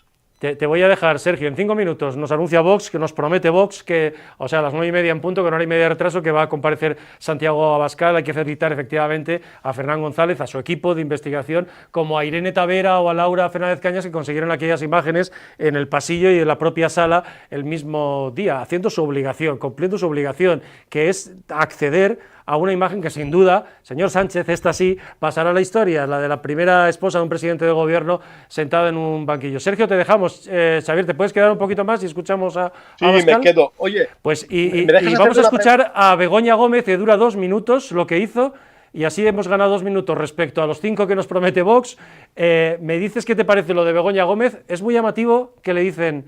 Te voy a dejar, Sergio, en 5 minutos nos anuncia Vox, que nos promete Vox, que, o sea, a las 9:30 en punto, con 1:30 de retraso, que va a comparecer Santiago Abascal. Hay que felicitar efectivamente a Fernán González, a su equipo de investigación, como a Irene Tavera o a Laura Fernández Cañas, que consiguieron aquellas imágenes en el pasillo y en la propia sala el mismo día, haciendo su obligación, cumpliendo su obligación, que es acceder a una imagen que sin duda, señor Sánchez, esta sí pasará a la historia, la de la primera esposa de un presidente de gobierno sentada en un banquillo. Sergio, te dejamos. Xavier, ¿te puedes quedar un poquito más y escuchamos a Abascal? Sí, me quedo. Oye, pues y vamos a escuchar a Begoña Gómez, que dura 2 minutos lo que hizo, y así hemos ganado 2 minutos respecto a los 5 que nos promete Vox. Me dices qué te parece lo de Begoña Gómez. Es muy llamativo que le dicen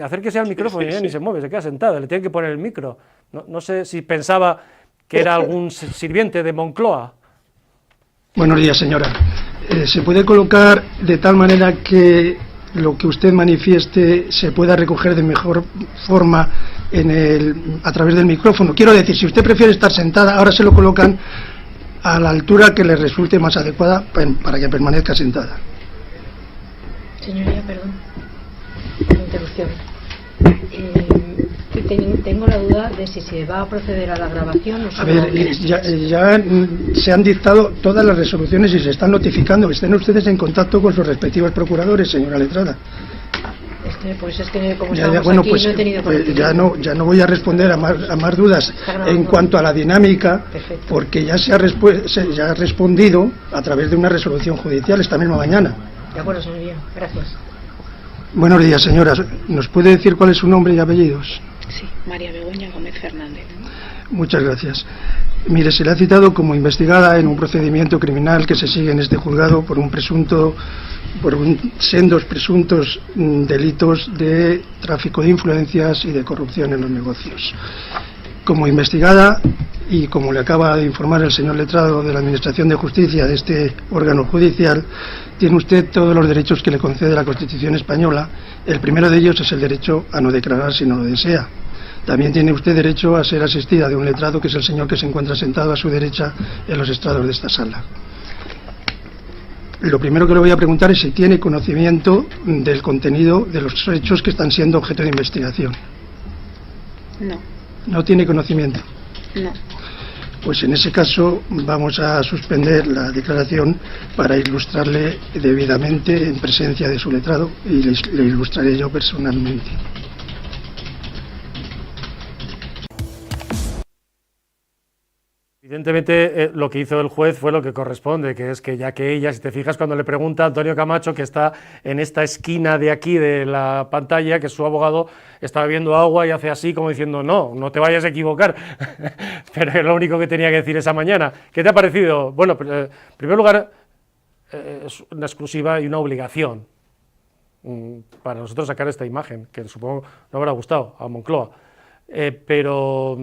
acérquese al micrófono, y ni se mueve, se queda sentada, le tienen que poner el micro. No sé si pensaba que era algún sirviente de Moncloa. Buenos días, señora. ¿Se puede colocar de tal manera que lo que usted manifieste se pueda recoger de mejor forma a través del micrófono? Quiero decir, si usted prefiere estar sentada, ahora se lo colocan a la altura que le resulte más adecuada para que permanezca sentada. Señoría, perdón por la interrupción. Tengo la duda de si se va a proceder a la grabación o solo... A ver, ya se han dictado todas las resoluciones y se están notificando. Estén ustedes en contacto con sus respectivos procuradores, señora letrada. Pues es que como estamos aquí, pues, no he tenido ya no voy a responder a más dudas en cuanto a la dinámica. Perfecto. Porque ya se ha respondido a través de una resolución judicial esta misma mañana. De acuerdo, señoría. Gracias. Buenos días, señora. ¿Nos puede decir cuál es su nombre y apellidos? Sí, María Begoña Gómez Fernández. Muchas gracias. Mire, se le ha citado como investigada en un procedimiento criminal que se sigue en este juzgado por sendos presuntos delitos de tráfico de influencias y de corrupción en los negocios. Como investigada, y como le acaba de informar el señor letrado de la Administración de Justicia de este órgano judicial, tiene usted todos los derechos que le concede la Constitución española. El primero de ellos es el derecho a no declarar si no lo desea. También tiene usted derecho a ser asistida de un letrado, que es el señor que se encuentra sentado a su derecha en los estrados de esta sala. Lo primero que le voy a preguntar es si tiene conocimiento del contenido de los hechos que están siendo objeto de investigación. No. ¿No tiene conocimiento? No. Pues en ese caso vamos a suspender la declaración para ilustrarle debidamente en presencia de su letrado, y le ilustraré yo personalmente. Evidentemente, lo que hizo el juez fue lo que corresponde, que es que ya que ella, si te fijas, cuando le pregunta a Antonio Camacho, que está en esta esquina de aquí de la pantalla, que su abogado está bebiendo agua y hace así como diciendo, no te vayas a equivocar, pero es lo único que tenía que decir esa mañana. ¿Qué te ha parecido? Bueno, en primer lugar, es una exclusiva y una obligación para nosotros sacar esta imagen, que supongo no habrá gustado a Moncloa, pero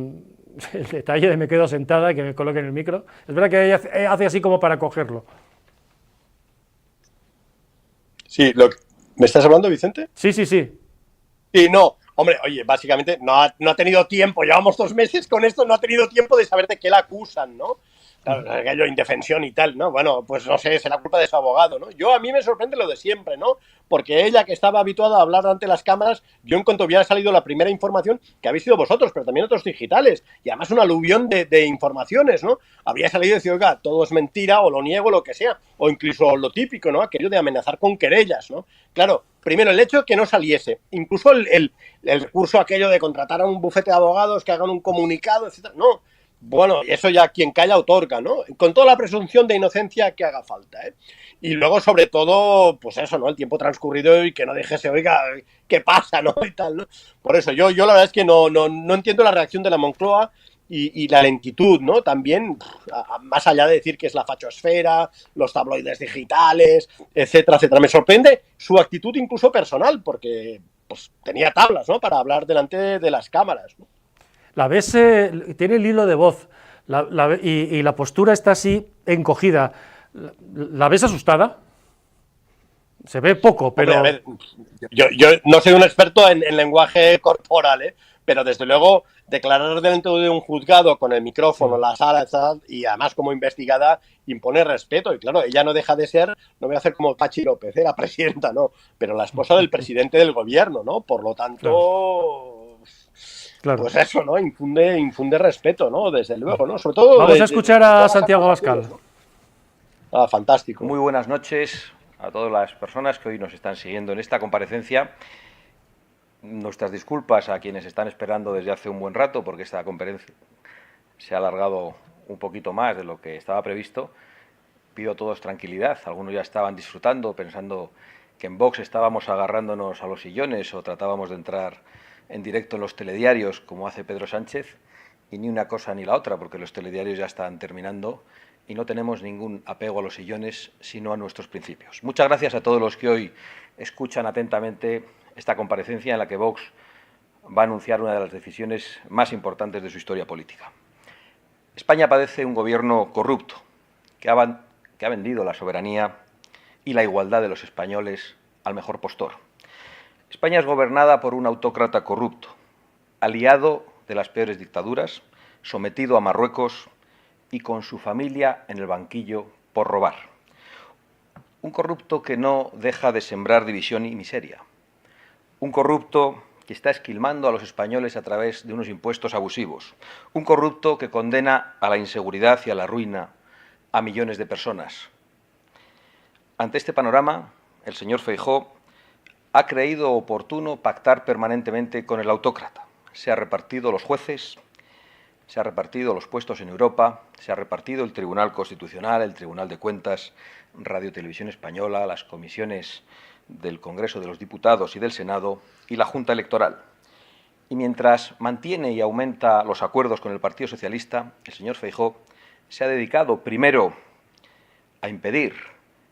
el detalle de me quedo sentada y que me coloquen el micro, es verdad que ella hace así como para cogerlo. Sí, ¿me estás hablando, Vicente? Sí. Sí, no, hombre, oye, básicamente no ha tenido tiempo, llevamos 2 meses con esto, no ha tenido tiempo de saber de qué la acusan, ¿no? Claro, aquello indefensión y tal, ¿no? Bueno, pues no sé, será culpa de su abogado, ¿no? A mí me sorprende lo de siempre, ¿no? Porque ella, que estaba habituada a hablar ante las cámaras, yo en cuanto hubiera salido la primera información, que habéis sido vosotros, pero también otros digitales, y además un aluvión de informaciones, ¿no? Habría salido y decir, oiga, todo es mentira, o lo niego, lo que sea, o incluso lo típico, ¿no? Aquello de amenazar con querellas, ¿no? Claro, primero el hecho de que no saliese, incluso el recurso aquello de contratar a un bufete de abogados que hagan un comunicado, etcétera, no. Bueno, eso ya quien calla otorga, ¿no? Con toda la presunción de inocencia que haga falta, ¿eh? Y luego, sobre todo, pues eso, ¿no? El tiempo transcurrido y que no dijese, oiga, ¿qué pasa, no? Y tal, ¿no? Por eso, yo la verdad es que no entiendo la reacción de la Moncloa y la lentitud, ¿no? También, más allá de decir que es la fachosfera, los tabloides digitales, etcétera, etcétera. Me sorprende su actitud incluso personal, porque pues tenía tablas, ¿no? Para hablar delante de las cámaras, ¿no? La ves, tiene el hilo de voz y la postura está así encogida. ¿La ves asustada? Se ve poco, pero... Hombre, a ver, yo no soy un experto en lenguaje corporal, ¿eh? Pero desde luego declarar dentro de un juzgado con el micrófono, la sala, y además como investigada, impone respeto. Y claro, ella no deja de ser, no voy a hacer como Pachi López, la presidenta, no, pero la esposa del presidente del gobierno, ¿no? Por lo tanto... Claro. Pues eso, ¿no? Infunde respeto, ¿no? Desde luego, ¿no? Sobre todo... Vamos a escuchar a Santiago Abascal. ¿No? Fantástico. Muy buenas noches a todas las personas que hoy nos están siguiendo en esta comparecencia. Nuestras disculpas a quienes están esperando desde hace un buen rato, porque esta conferencia se ha alargado un poquito más de lo que estaba previsto. Pido a todos tranquilidad. Algunos ya estaban disfrutando, pensando que en Vox estábamos agarrándonos a los sillones o tratábamos de entrar en directo en los telediarios, como hace Pedro Sánchez, y ni una cosa ni la otra, porque los telediarios ya están terminando y no tenemos ningún apego a los sillones, sino a nuestros principios. Muchas gracias a todos los que hoy escuchan atentamente esta comparecencia en la que Vox va a anunciar una de las decisiones más importantes de su historia política. España padece un gobierno corrupto que ha vendido la soberanía y la igualdad de los españoles al mejor postor. España es gobernada por un autócrata corrupto, aliado de las peores dictaduras, sometido a Marruecos y con su familia en el banquillo por robar. Un corrupto que no deja de sembrar división y miseria. Un corrupto que está esquilmando a los españoles a través de unos impuestos abusivos. Un corrupto que condena a la inseguridad y a la ruina a millones de personas. Ante este panorama, el señor Feijóo ha creído oportuno pactar permanentemente con el autócrata. Se ha repartido los jueces, se ha repartido los puestos en Europa, se ha repartido el Tribunal Constitucional, el Tribunal de Cuentas, Radio Televisión Española, las comisiones del Congreso de los Diputados y del Senado y la Junta Electoral. Y mientras mantiene y aumenta los acuerdos con el Partido Socialista, el señor Feijóo se ha dedicado primero a impedir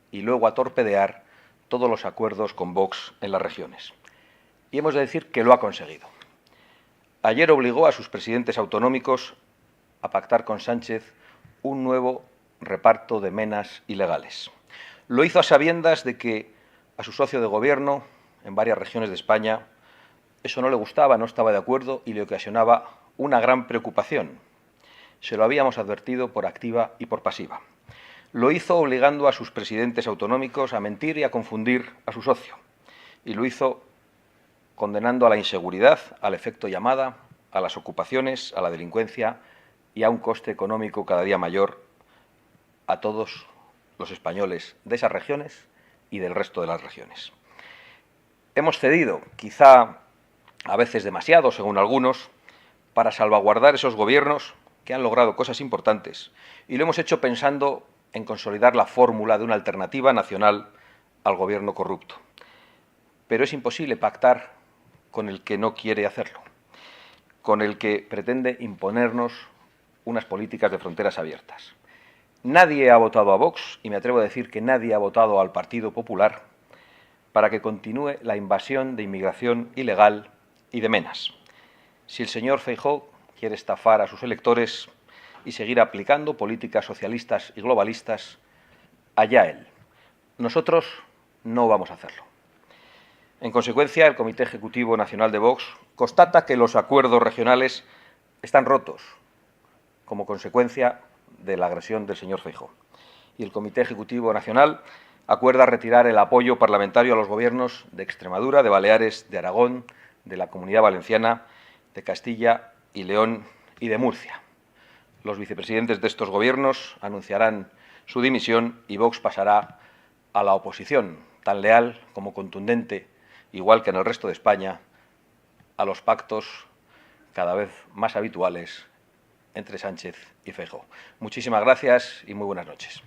y luego a torpedear todos los acuerdos con Vox en las regiones. Y hemos de decir que lo ha conseguido. Ayer obligó a sus presidentes autonómicos a pactar con Sánchez un nuevo reparto de menas ilegales. Lo hizo a sabiendas de que a su socio de gobierno, en varias regiones de España, Eso no le gustaba, no estaba de acuerdo y le ocasionaba una gran preocupación. Se lo habíamos advertido por activa y por pasiva. Lo hizo obligando a sus presidentes autonómicos a mentir y a confundir a su socio. Y lo hizo condenando a la inseguridad, al efecto llamada, a las ocupaciones, a la delincuencia y a un coste económico cada día mayor a todos los españoles de esas regiones y del resto de las regiones. Hemos cedido, quizá a veces demasiado, según algunos, para salvaguardar esos gobiernos que han logrado cosas importantes, y lo hemos hecho pensando en consolidar la fórmula de una alternativa nacional al gobierno corrupto. Pero es imposible pactar con el que no quiere hacerlo, con el que pretende imponernos unas políticas de fronteras abiertas. Nadie ha votado a Vox, y me atrevo a decir que nadie ha votado al Partido Popular, para que continúe la invasión de inmigración ilegal y de menas. Si el señor Feijóo quiere estafar a sus electores y seguir aplicando políticas socialistas y globalistas, allá él. Nosotros no vamos a hacerlo. En consecuencia, el Comité Ejecutivo Nacional de Vox constata que los acuerdos regionales están rotos como consecuencia de la agresión del señor Feijóo. Y el Comité Ejecutivo Nacional acuerda retirar el apoyo parlamentario a los gobiernos de Extremadura, de Baleares, de Aragón, de la Comunidad Valenciana, de Castilla y León y de Murcia. Los vicepresidentes de estos gobiernos anunciarán su dimisión y Vox pasará a la oposición, tan leal como contundente, igual que en el resto de España, a los pactos cada vez más habituales entre Sánchez y Feijóo. Muchísimas gracias y muy buenas noches.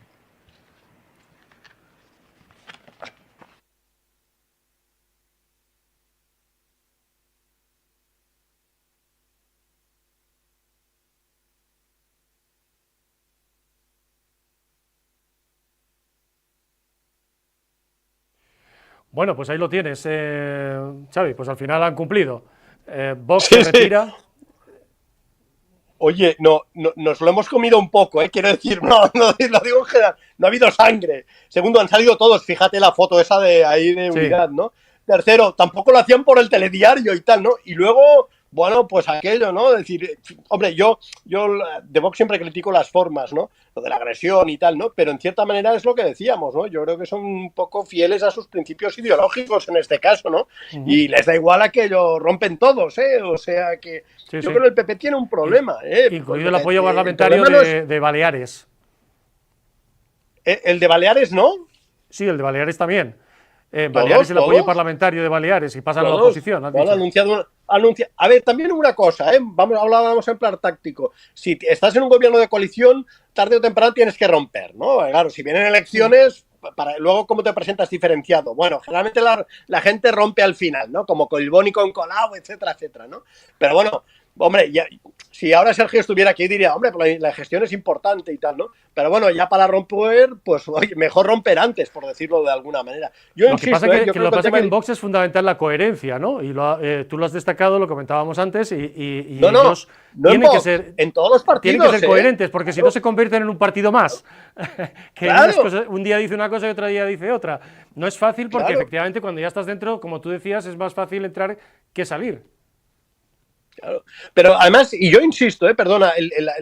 Bueno, pues ahí lo tienes, Xavi, pues al final han cumplido. Vox se retira. Oye, nos lo hemos comido un poco, quiero decir, no lo digo en general, no ha habido sangre. Segundo, han salido todos, fíjate la foto esa de ahí de unidad, ¿no? Tercero, tampoco lo hacían por el telediario y tal, ¿no? Y luego, bueno, pues aquello, ¿no? Es decir, hombre, yo de Vox siempre critico las formas, ¿no? Lo de la agresión y tal, ¿no? Pero en cierta manera es lo que decíamos, ¿no? Yo creo que son un poco fieles a sus principios ideológicos en este caso, ¿no? Y les da igual aquello, rompen todos, O sea que yo creo que el PP tiene un problema, Incluido el apoyo parlamentario de Baleares. ¿El de Baleares no? Sí, el de Baleares también. Baleares, el apoyo parlamentario de Baleares y pasan a la oposición. A ver, también una cosa, hablábamos en plan táctico. Si estás en un gobierno de coalición, tarde o temprano tienes que romper, ¿no? Claro, si vienen elecciones, luego cómo te presentas diferenciado. Bueno, generalmente la gente rompe al final, ¿no? Como Colbón y con Colau, etcétera, etcétera, ¿no? Pero bueno, hombre, si ahora Sergio estuviera aquí diría, hombre, pues la gestión es importante y tal, ¿no? Pero bueno, ya para romper, pues oye, mejor romper antes, por decirlo de alguna manera. Lo que pasa es que en Vox es fundamental la coherencia, ¿no? Y tú lo has destacado, lo comentábamos antes, y ellos tienen que ser, en todos los partidos, tienen que ser coherentes, porque si no se convierten en un partido más. Que un día dice una cosa y otro día dice otra. No es fácil porque efectivamente cuando ya estás dentro, como tú decías, es más fácil entrar que salir. Claro. Pero además, y yo insisto, perdona,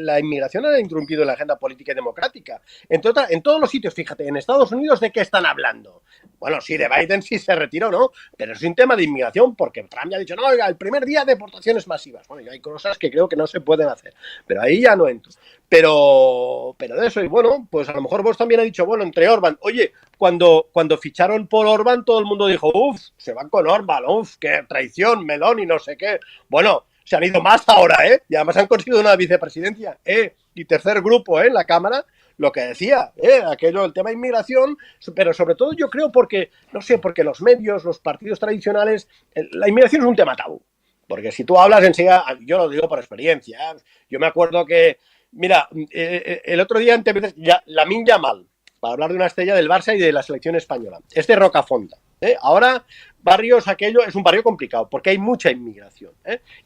la inmigración ha interrumpido la agenda política y democrática. En todos los sitios, fíjate, en Estados Unidos, ¿de qué están hablando? Bueno, sí, de Biden sí se retiró, ¿no? Pero es un tema de inmigración porque Trump ya ha dicho, no, oiga, el primer día deportaciones masivas. Bueno, y hay cosas que creo que no se pueden hacer, pero ahí ya no entro. Pero de eso, y bueno, pues a lo mejor vos también has dicho, bueno, entre Orbán, oye, cuando ficharon por Orbán, todo el mundo dijo, se van con Orbán, qué traición, melón y no sé qué. Bueno, se han ido más ahora, y además han conseguido una vicepresidencia, y tercer grupo, en la Cámara, lo que decía, aquello, el tema de inmigración, pero sobre todo yo creo porque, no sé, porque los medios, los partidos tradicionales, la inmigración es un tema tabú, porque si tú hablas enseguida, yo lo digo por experiencia, yo me acuerdo que, mira, el otro día Lamine Yamal, para hablar de una estrella del Barça y de la selección española, es de Rocafonda. Ahora, barrios, aquello es un barrio complicado porque hay mucha inmigración.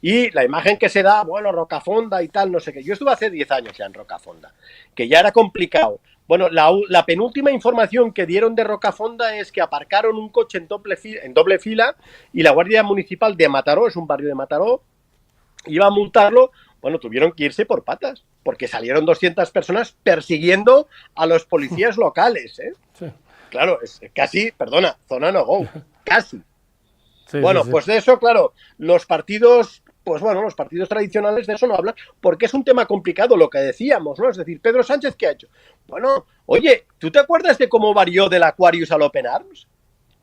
Y la imagen que se da, bueno, Rocafonda y tal, no sé qué. Yo estuve hace 10 años ya en Rocafonda, que ya era complicado. Bueno, la penúltima información que dieron de Rocafonda es que aparcaron un coche en doble fila y la Guardia Municipal de Mataró, es un barrio de Mataró, iba a multarlo. Bueno, tuvieron que irse por patas, porque salieron 200 personas persiguiendo a los policías locales, ¿eh? Sí. Claro, es casi, perdona, zona no go, casi. Sí, bueno, sí. Pues de eso, claro, los partidos tradicionales de eso no hablan, porque es un tema complicado, lo que decíamos, ¿no? Es decir, Pedro Sánchez, ¿qué ha hecho? Bueno, oye, ¿tú te acuerdas de cómo varió del Aquarius al Open Arms?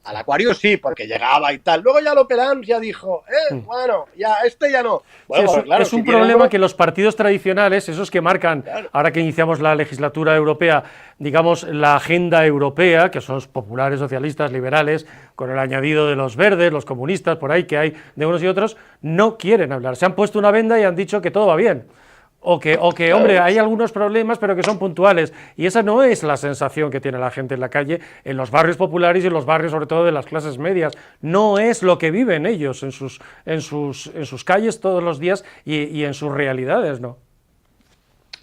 Al Aquarius sí, porque llegaba y tal. Luego ya el Open Arms ya dijo, bueno, ya este ya no. Bueno, sí, claro, es un problema que los partidos tradicionales, esos que marcan, claro, ahora que iniciamos la legislatura europea, digamos, la agenda europea, que son los populares, socialistas, liberales, con el añadido de los verdes, los comunistas, por ahí que hay de unos y otros, no quieren hablar. Se han puesto una venda y han dicho que todo va bien. O que, hombre, hay algunos problemas, pero que son puntuales. Y esa no es la sensación que tiene la gente en la calle, en los barrios populares y en los barrios, sobre todo, de las clases medias. No es lo que viven ellos en sus calles todos los días y en sus realidades, ¿no?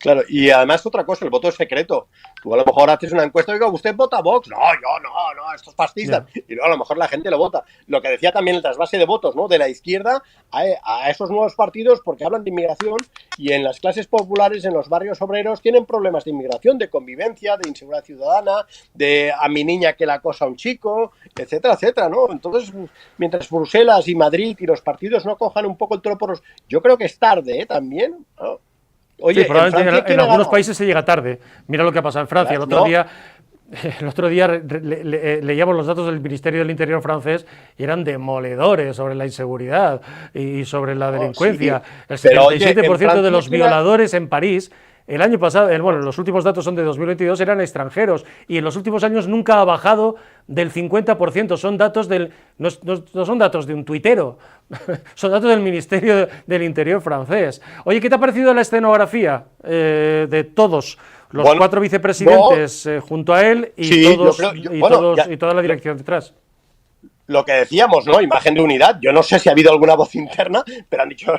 Claro, y además otra cosa, el voto es secreto. Tú a lo mejor haces una encuesta y digo, ¿usted vota a Vox? No, yo no, estos fascistas. Yeah. Y luego a lo mejor la gente lo vota. Lo que decía también el trasvase de votos, ¿no? De la izquierda a esos nuevos partidos, porque hablan de inmigración y en las clases populares, en los barrios obreros, tienen problemas de inmigración, de convivencia, de inseguridad ciudadana, de a mi niña que la acosa a un chico, etcétera, etcétera, ¿no? Entonces, mientras Bruselas y Madrid y los partidos no cojan un poco el toro por los... Yo creo que es tarde, ¿eh? También, ¿no? Oye, sí, probablemente en algunos países se llega tarde. Mira lo que ha pasado en Francia. El otro día leíamos los datos del Ministerio del Interior francés y eran demoledores sobre la inseguridad y sobre la delincuencia. Sí. El 77% de los violadores en París, el año pasado, bueno, los últimos datos son de 2022, eran extranjeros y en los últimos años nunca ha bajado del 50%. Son datos no son datos de un tuitero, son datos del Ministerio del Interior francés. Oye, ¿qué te ha parecido la escenografía de todos los cuatro vicepresidentes junto a él y, sí, y toda la dirección detrás? Lo que decíamos, ¿no? Imagen de unidad. Yo no sé si ha habido alguna voz interna, pero han dicho...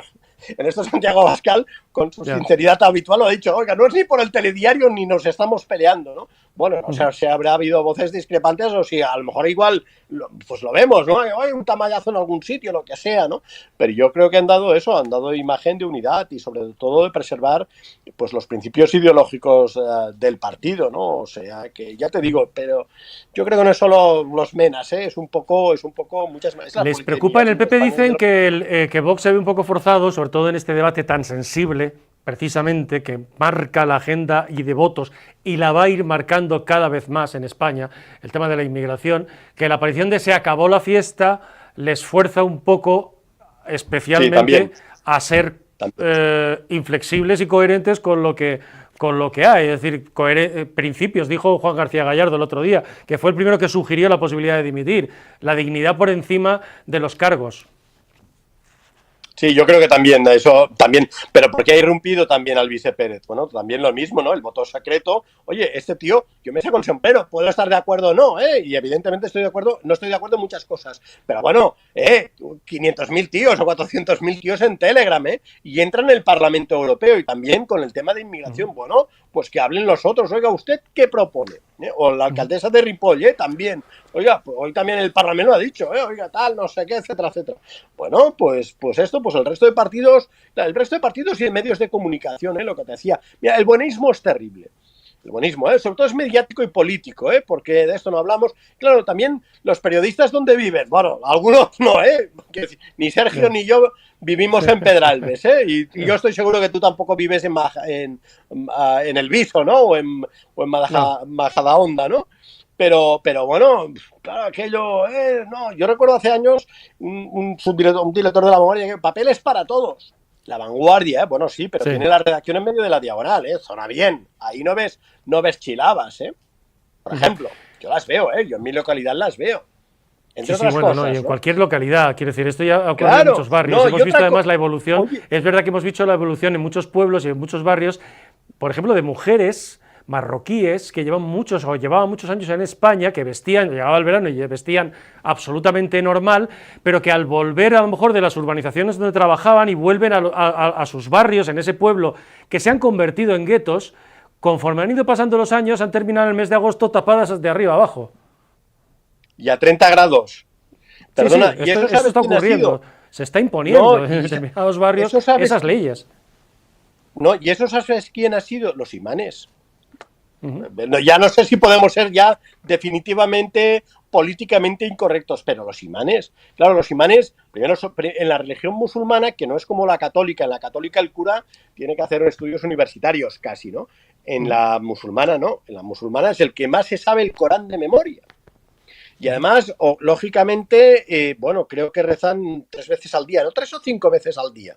En esto Santiago Abascal, con su sinceridad habitual, lo ha dicho, oiga, no es ni por el telediario ni nos estamos peleando, ¿no? Bueno, o sea, si habrá habido voces discrepantes o si a lo mejor igual, pues lo vemos, ¿no? Hay un tamallazo en algún sitio, lo que sea, ¿no? Pero yo creo que han dado eso, han dado imagen de unidad y sobre todo de preservar pues los principios ideológicos del partido, ¿no? O sea, que ya te digo, pero yo creo que no es solo los menas, ¿eh? Es un poco muchas... Les preocupa, en el PP dicen que Vox se ve un poco forzado, sobre todo en este debate tan sensible, precisamente, que marca la agenda y de votos y la va a ir marcando cada vez más en España, el tema de la inmigración, que la aparición de se acabó la fiesta les fuerza un poco, especialmente, a ser inflexibles y coherentes con lo que hay, es decir, principios, dijo Juan García Gallardo el otro día, que fue el primero que sugirió la posibilidad de dimitir, la dignidad por encima de los cargos. Sí, yo creo que también, eso también, pero porque ha irrumpido también al vice Pérez. Bueno, también lo mismo, ¿no? El voto secreto. Oye, este tío, yo me saco el sombrero, puedo estar de acuerdo o no, ¿eh? Y evidentemente no estoy de acuerdo en muchas cosas. Pero bueno, 500.000 tíos o 400.000 tíos en Telegram, ¿eh? Y entran en el Parlamento Europeo y también con el tema de inmigración. Bueno, pues que hablen los otros. Oiga, ¿usted qué propone? O la alcaldesa de Ripoll, también. Oiga, pues hoy también el Parlamento ha dicho, oiga, tal, no sé qué, etcétera, etcétera. Bueno, pues esto, pues el resto de partidos y de medios de comunicación, lo que te decía. Mira, el buenismo es terrible. El buenismo, sobre todo es mediático y político, porque de esto no hablamos. Claro, también los periodistas, ¿dónde viven? Bueno, algunos no, ni Sergio ni yo vivimos en Pedralbes, y yo estoy seguro que tú tampoco vives en El Viso, ¿no? O en Majadahonda, ¿no? Pero bueno, claro, aquello, no, yo recuerdo hace años un director de La Vanguardia que papeles para todos. La Vanguardia, bueno, sí, pero tiene la redacción en medio de la diagonal, suena bien. Ahí no ves chilabas, Por ejemplo, yo las veo, yo en mi localidad las veo. Entre otras cosas, ¿no? Y en cualquier localidad, quiero decir, esto ya ocurre en muchos barrios. Hemos visto además la evolución, es verdad que hemos visto la evolución en muchos pueblos y en muchos barrios, por ejemplo, de mujeres marroquíes que llevaban muchos años en España, que llegaba el verano y vestían absolutamente normal, pero que al volver a lo mejor de las urbanizaciones donde trabajaban y vuelven a sus barrios, en ese pueblo, que se han convertido en guetos, conforme han ido pasando los años, han terminado el mes de agosto tapadas de arriba abajo. Y a 30 grados. Perdona, sí, ¿y esto eso está ocurriendo? Se está imponiendo en determinados barrios esas leyes. No, y eso sabes quién ha sido, los imanes. Ya no sé si podemos ser ya definitivamente políticamente incorrectos, pero los imanes, claro, los imanes, primero en la religión musulmana, que no es como la católica, en la católica el cura tiene que hacer estudios universitarios casi, ¿no? En la musulmana no, en la musulmana es el que más se sabe el Corán de memoria. Y además, lógicamente, bueno, creo que rezan 3 veces al día, ¿no? 3 o 5 veces al día.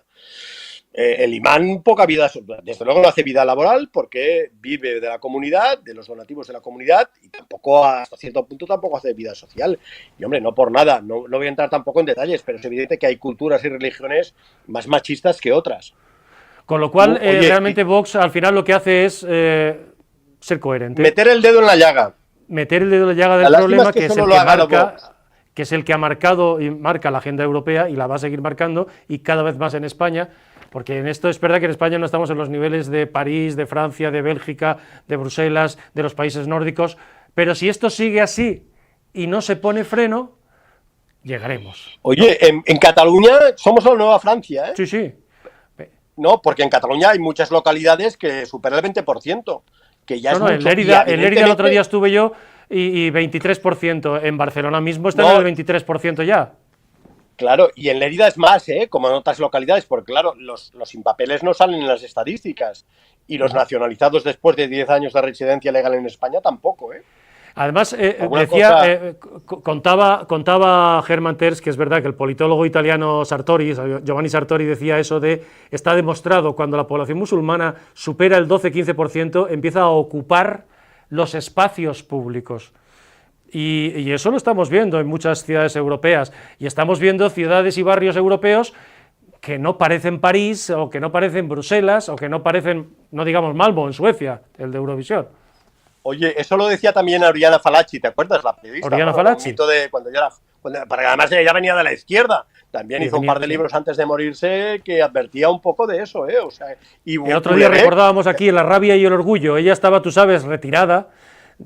El imán poca vida, desde luego no hace vida laboral porque vive de la comunidad, de los donativos de la comunidad y tampoco, hasta cierto punto, tampoco hace vida social. Y hombre, no por nada, no voy a entrar tampoco en detalles, pero es evidente que hay culturas y religiones más machistas que otras. Con lo cual, realmente Vox al final lo que hace es ser coherente. Meter el dedo en la llaga. Meter el dedo en la llaga del problema, que es el que marca, que es el que ha marcado y marca la agenda europea y la va a seguir marcando, y cada vez más en España. Porque en esto es verdad que en España no estamos en los niveles de París, de Francia, de Bélgica, de Bruselas, de los países nórdicos, pero si esto sigue así y no se pone freno, llegaremos. Oye, en Cataluña somos la nueva Francia, ¿eh? Sí, sí. No, porque en Cataluña hay muchas localidades que superan el 20%, que ya es mucho. En Lérida el otro día estuve yo y 23%, en Barcelona mismo está en el 23% ya. Claro, y en Lérida es más, como en otras localidades, porque claro, los sin papeles no salen en las estadísticas y los nacionalizados después de 10 años de residencia legal en España tampoco, Además, decía, contaba Hermann Tertsch, que es verdad que el politólogo italiano Sartori, Giovanni Sartori, decía eso de, está demostrado, cuando la población musulmana supera el 12-15%, empieza a ocupar los espacios públicos. Y eso lo estamos viendo en muchas ciudades europeas, y estamos viendo ciudades y barrios europeos que no parecen París, o que no parecen Bruselas, o que no parecen, no digamos Malmö en Suecia, el de Eurovisión. Oye, eso lo decía también Oriana Fallaci, ¿te acuerdas? La periodista. Oriana Fallaci. Porque además ella venía de la izquierda, también hizo un par de libros antes de morirse que advertía un poco de eso, O sea, y el otro día recordábamos aquí en La rabia y el orgullo, ella estaba, tú sabes, retirada,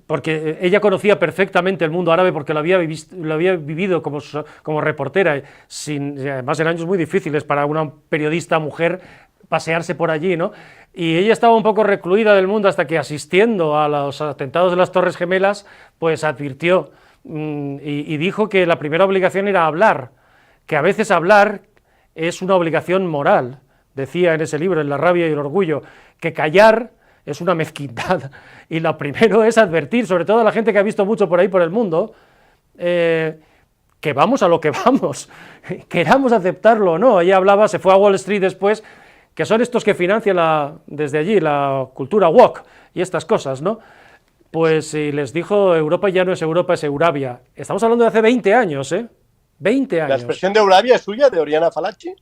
porque ella conocía perfectamente el mundo árabe porque lo había vivido como reportera, además en años muy difíciles para una periodista mujer pasearse por allí, ¿no? Y ella estaba un poco recluida del mundo hasta que, asistiendo a los atentados de las Torres Gemelas, pues advirtió y dijo que la primera obligación era hablar, que a veces hablar es una obligación moral, decía en ese libro, en La rabia y el orgullo, que callar es una mezquindad, y lo primero es advertir, sobre todo a la gente que ha visto mucho por ahí por el mundo, que vamos a lo que vamos, queramos aceptarlo o no. Ella hablaba, se fue a Wall Street después, que son estos que financian desde allí la cultura woke y estas cosas, ¿no? Pues y les dijo, Europa ya no es Europa, es Eurabia. Estamos hablando de hace 20 años, 20 años. ¿La expresión de Eurabia es suya, de Oriana Fallaci?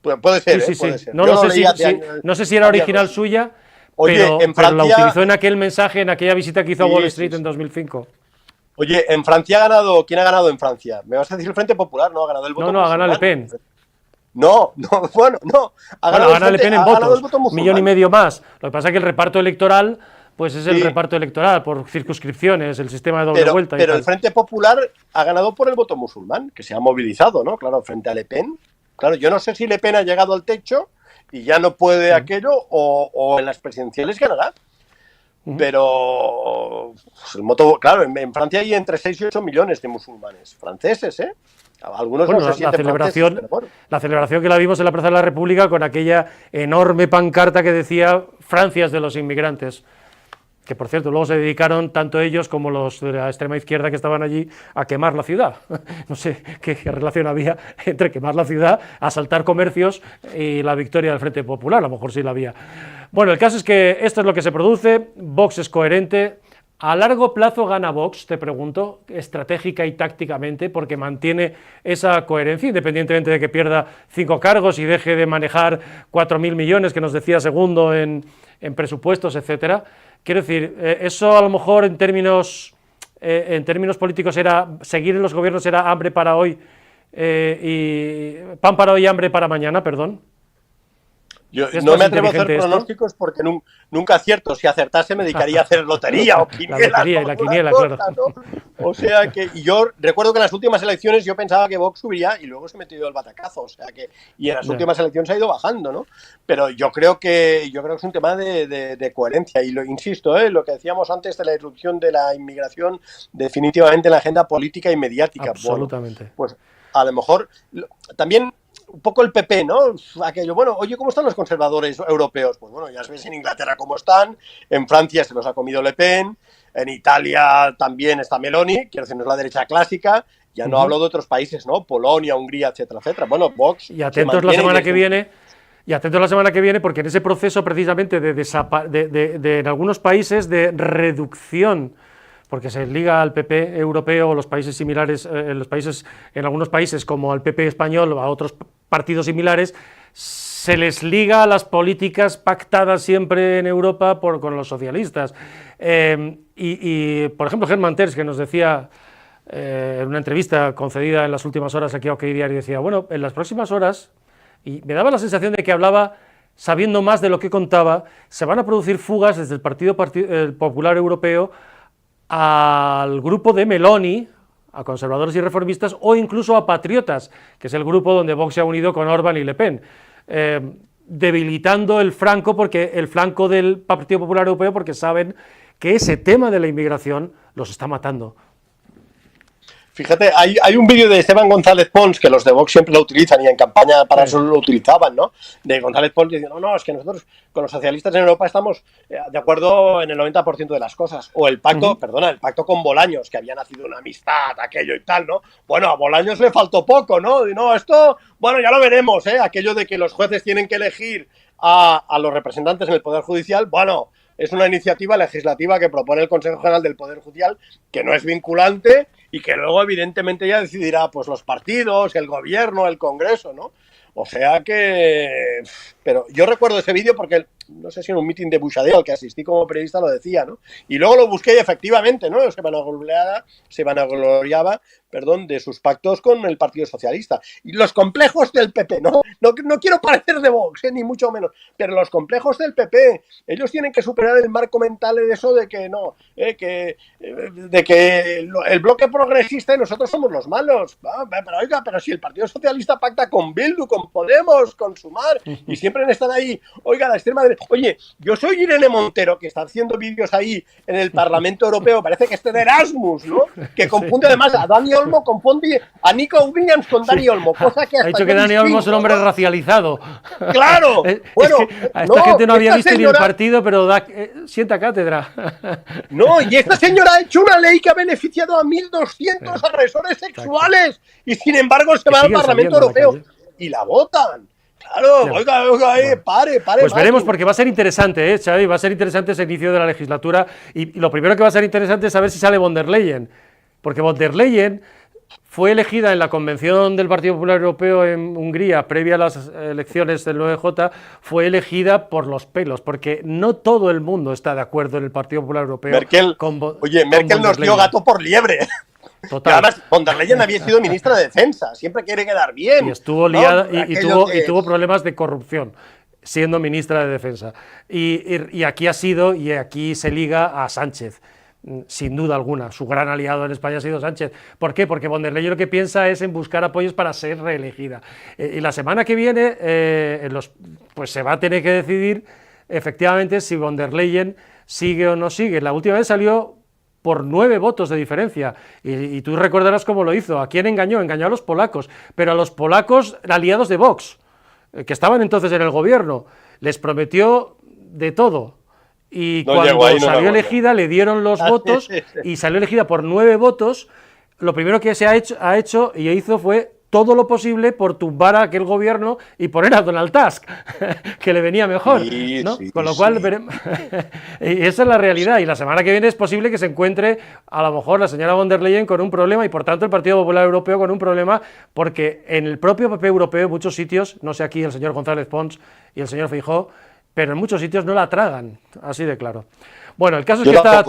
Puede ser, sí, puede ser. No sé si era original suya, oye, pero, en Francia, pero la utilizó en aquel mensaje, en aquella visita que hizo a Wall Street en 2005. Oye, en Francia ¿quién ha ganado en Francia? Me vas a decir el Frente Popular, ¿no? Ha ganado el voto musulmán. Ha ganado Le Pen. No. Ha ganado Le Pen en votos, 1,5 millones más. Lo que pasa es que el reparto electoral, pues es el reparto electoral, por circunscripciones, el sistema de doble vuelta. Pero el Frente Popular ha ganado por el voto musulmán, que se ha movilizado, ¿no? Claro, frente a Le Pen. Claro, yo no sé si Le Pen ha llegado al techo y ya no puede aquello, o en las presidenciales ganará. Pero claro, en Francia hay entre 6 y 8 millones de musulmanes franceses, Algunos no se sienten franceses, pero bueno. La celebración que la vimos en la Plaza de la República con aquella enorme pancarta que decía Francia es de los inmigrantes, que por cierto luego se dedicaron tanto ellos como los de la extrema izquierda que estaban allí a quemar la ciudad. No sé qué relación había entre quemar la ciudad, asaltar comercios y la victoria del Frente Popular, a lo mejor sí la había. Bueno, el caso es que esto es lo que se produce, Vox es coherente. ¿A largo plazo gana Vox, te pregunto, estratégica y tácticamente, porque mantiene esa coherencia, independientemente de que pierda 5 cargos y deje de manejar 4.000 millones, que nos decía Segundo en presupuestos, etcétera? Quiero decir, eso a lo mejor en términos políticos seguir en los gobiernos era hambre para hoy, y pan para hoy y hambre para mañana, perdón. Yo no me atrevo a hacer pronósticos porque nunca acierto. Si acertase me dedicaría a hacer lotería o quiniela. La lotería y la quiniela, claro. ¿No? O sea que, y yo recuerdo que en las últimas elecciones yo pensaba que Vox subiría y luego se metió el batacazo. O sea que, y en las últimas elecciones ha ido bajando, ¿no? Pero yo creo que es un tema de coherencia. Y lo insisto, lo que decíamos antes de la irrupción de la inmigración, definitivamente en la agenda política y mediática. Absolutamente. Bueno, pues a lo mejor también un poco el PP, ¿no? Aquello, bueno, oye, ¿cómo están los conservadores europeos? Pues bueno, ya ves en Inglaterra cómo están, en Francia se los ha comido Le Pen, en Italia también está Meloni, quiero decir, no es la derecha clásica, ya no hablo de otros países, ¿no? Polonia, Hungría, etcétera, etcétera. Bueno, Vox... Y atentos la semana que viene... Y atentos la semana que viene, porque en ese proceso precisamente de en algunos países de reducción, porque se liga al PP europeo o los países similares, en algunos países como al PP español o a otros partidos similares, se les liga a las políticas pactadas siempre en Europa con los socialistas. Y por ejemplo, Germán Terz, que nos decía en una entrevista concedida en las últimas horas aquí a OK Diario, decía, bueno, en las próximas horas, y me daba la sensación de que hablaba sabiendo más de lo que contaba, se van a producir fugas desde el Partido Popular Europeo al grupo de Meloni, a conservadores y reformistas, o incluso a patriotas, que es el grupo donde Vox se ha unido con Orbán y Le Pen, debilitando el flanco del Partido Popular Europeo, porque saben que ese tema de la inmigración los está matando. Fíjate, hay un vídeo de Esteban González Pons, que los de Vox siempre lo utilizan y en campaña para eso lo utilizaban, ¿no? De González Pons diciendo, no, es que nosotros con los socialistas en Europa estamos de acuerdo en el 90% de las cosas. O el pacto, el pacto con Bolaños, que había nacido una amistad, aquello y tal, ¿no? Bueno, a Bolaños le faltó poco, ¿no? Y no, esto, bueno, ya lo veremos, aquello de que los jueces tienen que elegir a los representantes en el Poder Judicial, bueno, es una iniciativa legislativa que propone el Consejo General del Poder Judicial, que no es vinculante y que luego evidentemente ya decidirá pues los partidos, el gobierno, el Congreso, ¿no? O sea que... Pero yo recuerdo ese vídeo porque, no sé si en un meeting de Buchadeo al que asistí como periodista lo decía, ¿no? Y luego lo busqué y efectivamente, ¿no? Se vanagloriaba de sus pactos con el Partido Socialista. Y los complejos del PP, ¿no? No quiero parecer de Vox, ni mucho menos, pero los complejos del PP, ellos tienen que superar el marco mental de eso de que no, de que el bloque progresista y nosotros somos los malos. Pero oiga, pero si el Partido Socialista pacta con Bildu, con Podemos, con Sumar, y siempre están ahí, oiga, la extrema derecha. Oye, yo soy Irene Montero, que está haciendo vídeos ahí en el Parlamento Europeo, parece que esté de Erasmus, ¿no? Que confunde además a Dani Olmo, confunde a Nico Williams con Dani Olmo, cosa que hasta ha dicho que Dani Olmo es un hombre racializado. ¡Claro! Bueno, es que a esta gente no había visto ni el partido, pero sienta cátedra. No, y esta señora ha hecho una ley que ha beneficiado a 1.200 agresores sexuales y sin embargo se va al Parlamento Europeo y la votan. Claro, oiga, pare. Pues veremos, porque va a ser interesante, Xavi, va a ser interesante ese inicio de la legislatura y lo primero que va a ser interesante es saber si sale von der Leyen, porque von der Leyen fue elegida en la convención del Partido Popular Europeo en Hungría, previa a las elecciones del 9J, fue elegida por los pelos, porque no todo el mundo está de acuerdo en el Partido Popular Europeo. Merkel nos dio gato por liebre. Total. Y además, von der Leyen había sido ministra de Defensa, siempre quiere quedar bien. Y estuvo liada, y tuvo problemas de corrupción, siendo ministra de Defensa. Y aquí ha sido, y aquí se liga a Sánchez, sin duda alguna. Su gran aliado en España ha sido Sánchez. ¿Por qué? Porque von der Leyen lo que piensa es en buscar apoyos para ser reelegida. Y la semana que viene, pues se va a tener que decidir, efectivamente, si von der Leyen sigue o no sigue. La última vez salió por 9 votos de diferencia, y tú recordarás cómo lo hizo. ¿A quién engañó? Engañó a los polacos, pero a los polacos aliados de Vox, que estaban entonces en el gobierno, les prometió de todo, y cuando salió elegida le dieron los votos, y salió elegida por 9 votos. Lo primero que se ha hecho y hizo fue todo lo posible por tumbar a aquel gobierno y poner a Donald Tusk, que le venía mejor, ¿no? Con lo cual, y esa es la realidad, y la semana que viene es posible que se encuentre a lo mejor la señora von der Leyen con un problema, y por tanto el Partido Popular Europeo con un problema, porque en el propio PP europeo, en muchos sitios, no sé aquí el señor González Pons y el señor Feijóo, pero en muchos sitios no la tragan, así de claro. Bueno, el caso es que está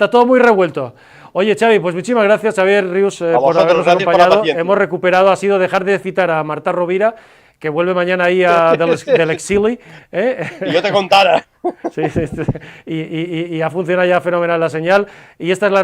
todo muy revuelto. Oye, Xavi, pues muchísimas gracias, Xavier Rius, por habernos acompañado. Hemos recuperado, ha sido dejar de citar a Marta Rovira, que vuelve mañana ahí del exili. Y yo te contara. Sí, y ha funcionado ya fenomenal la señal. Y esta es la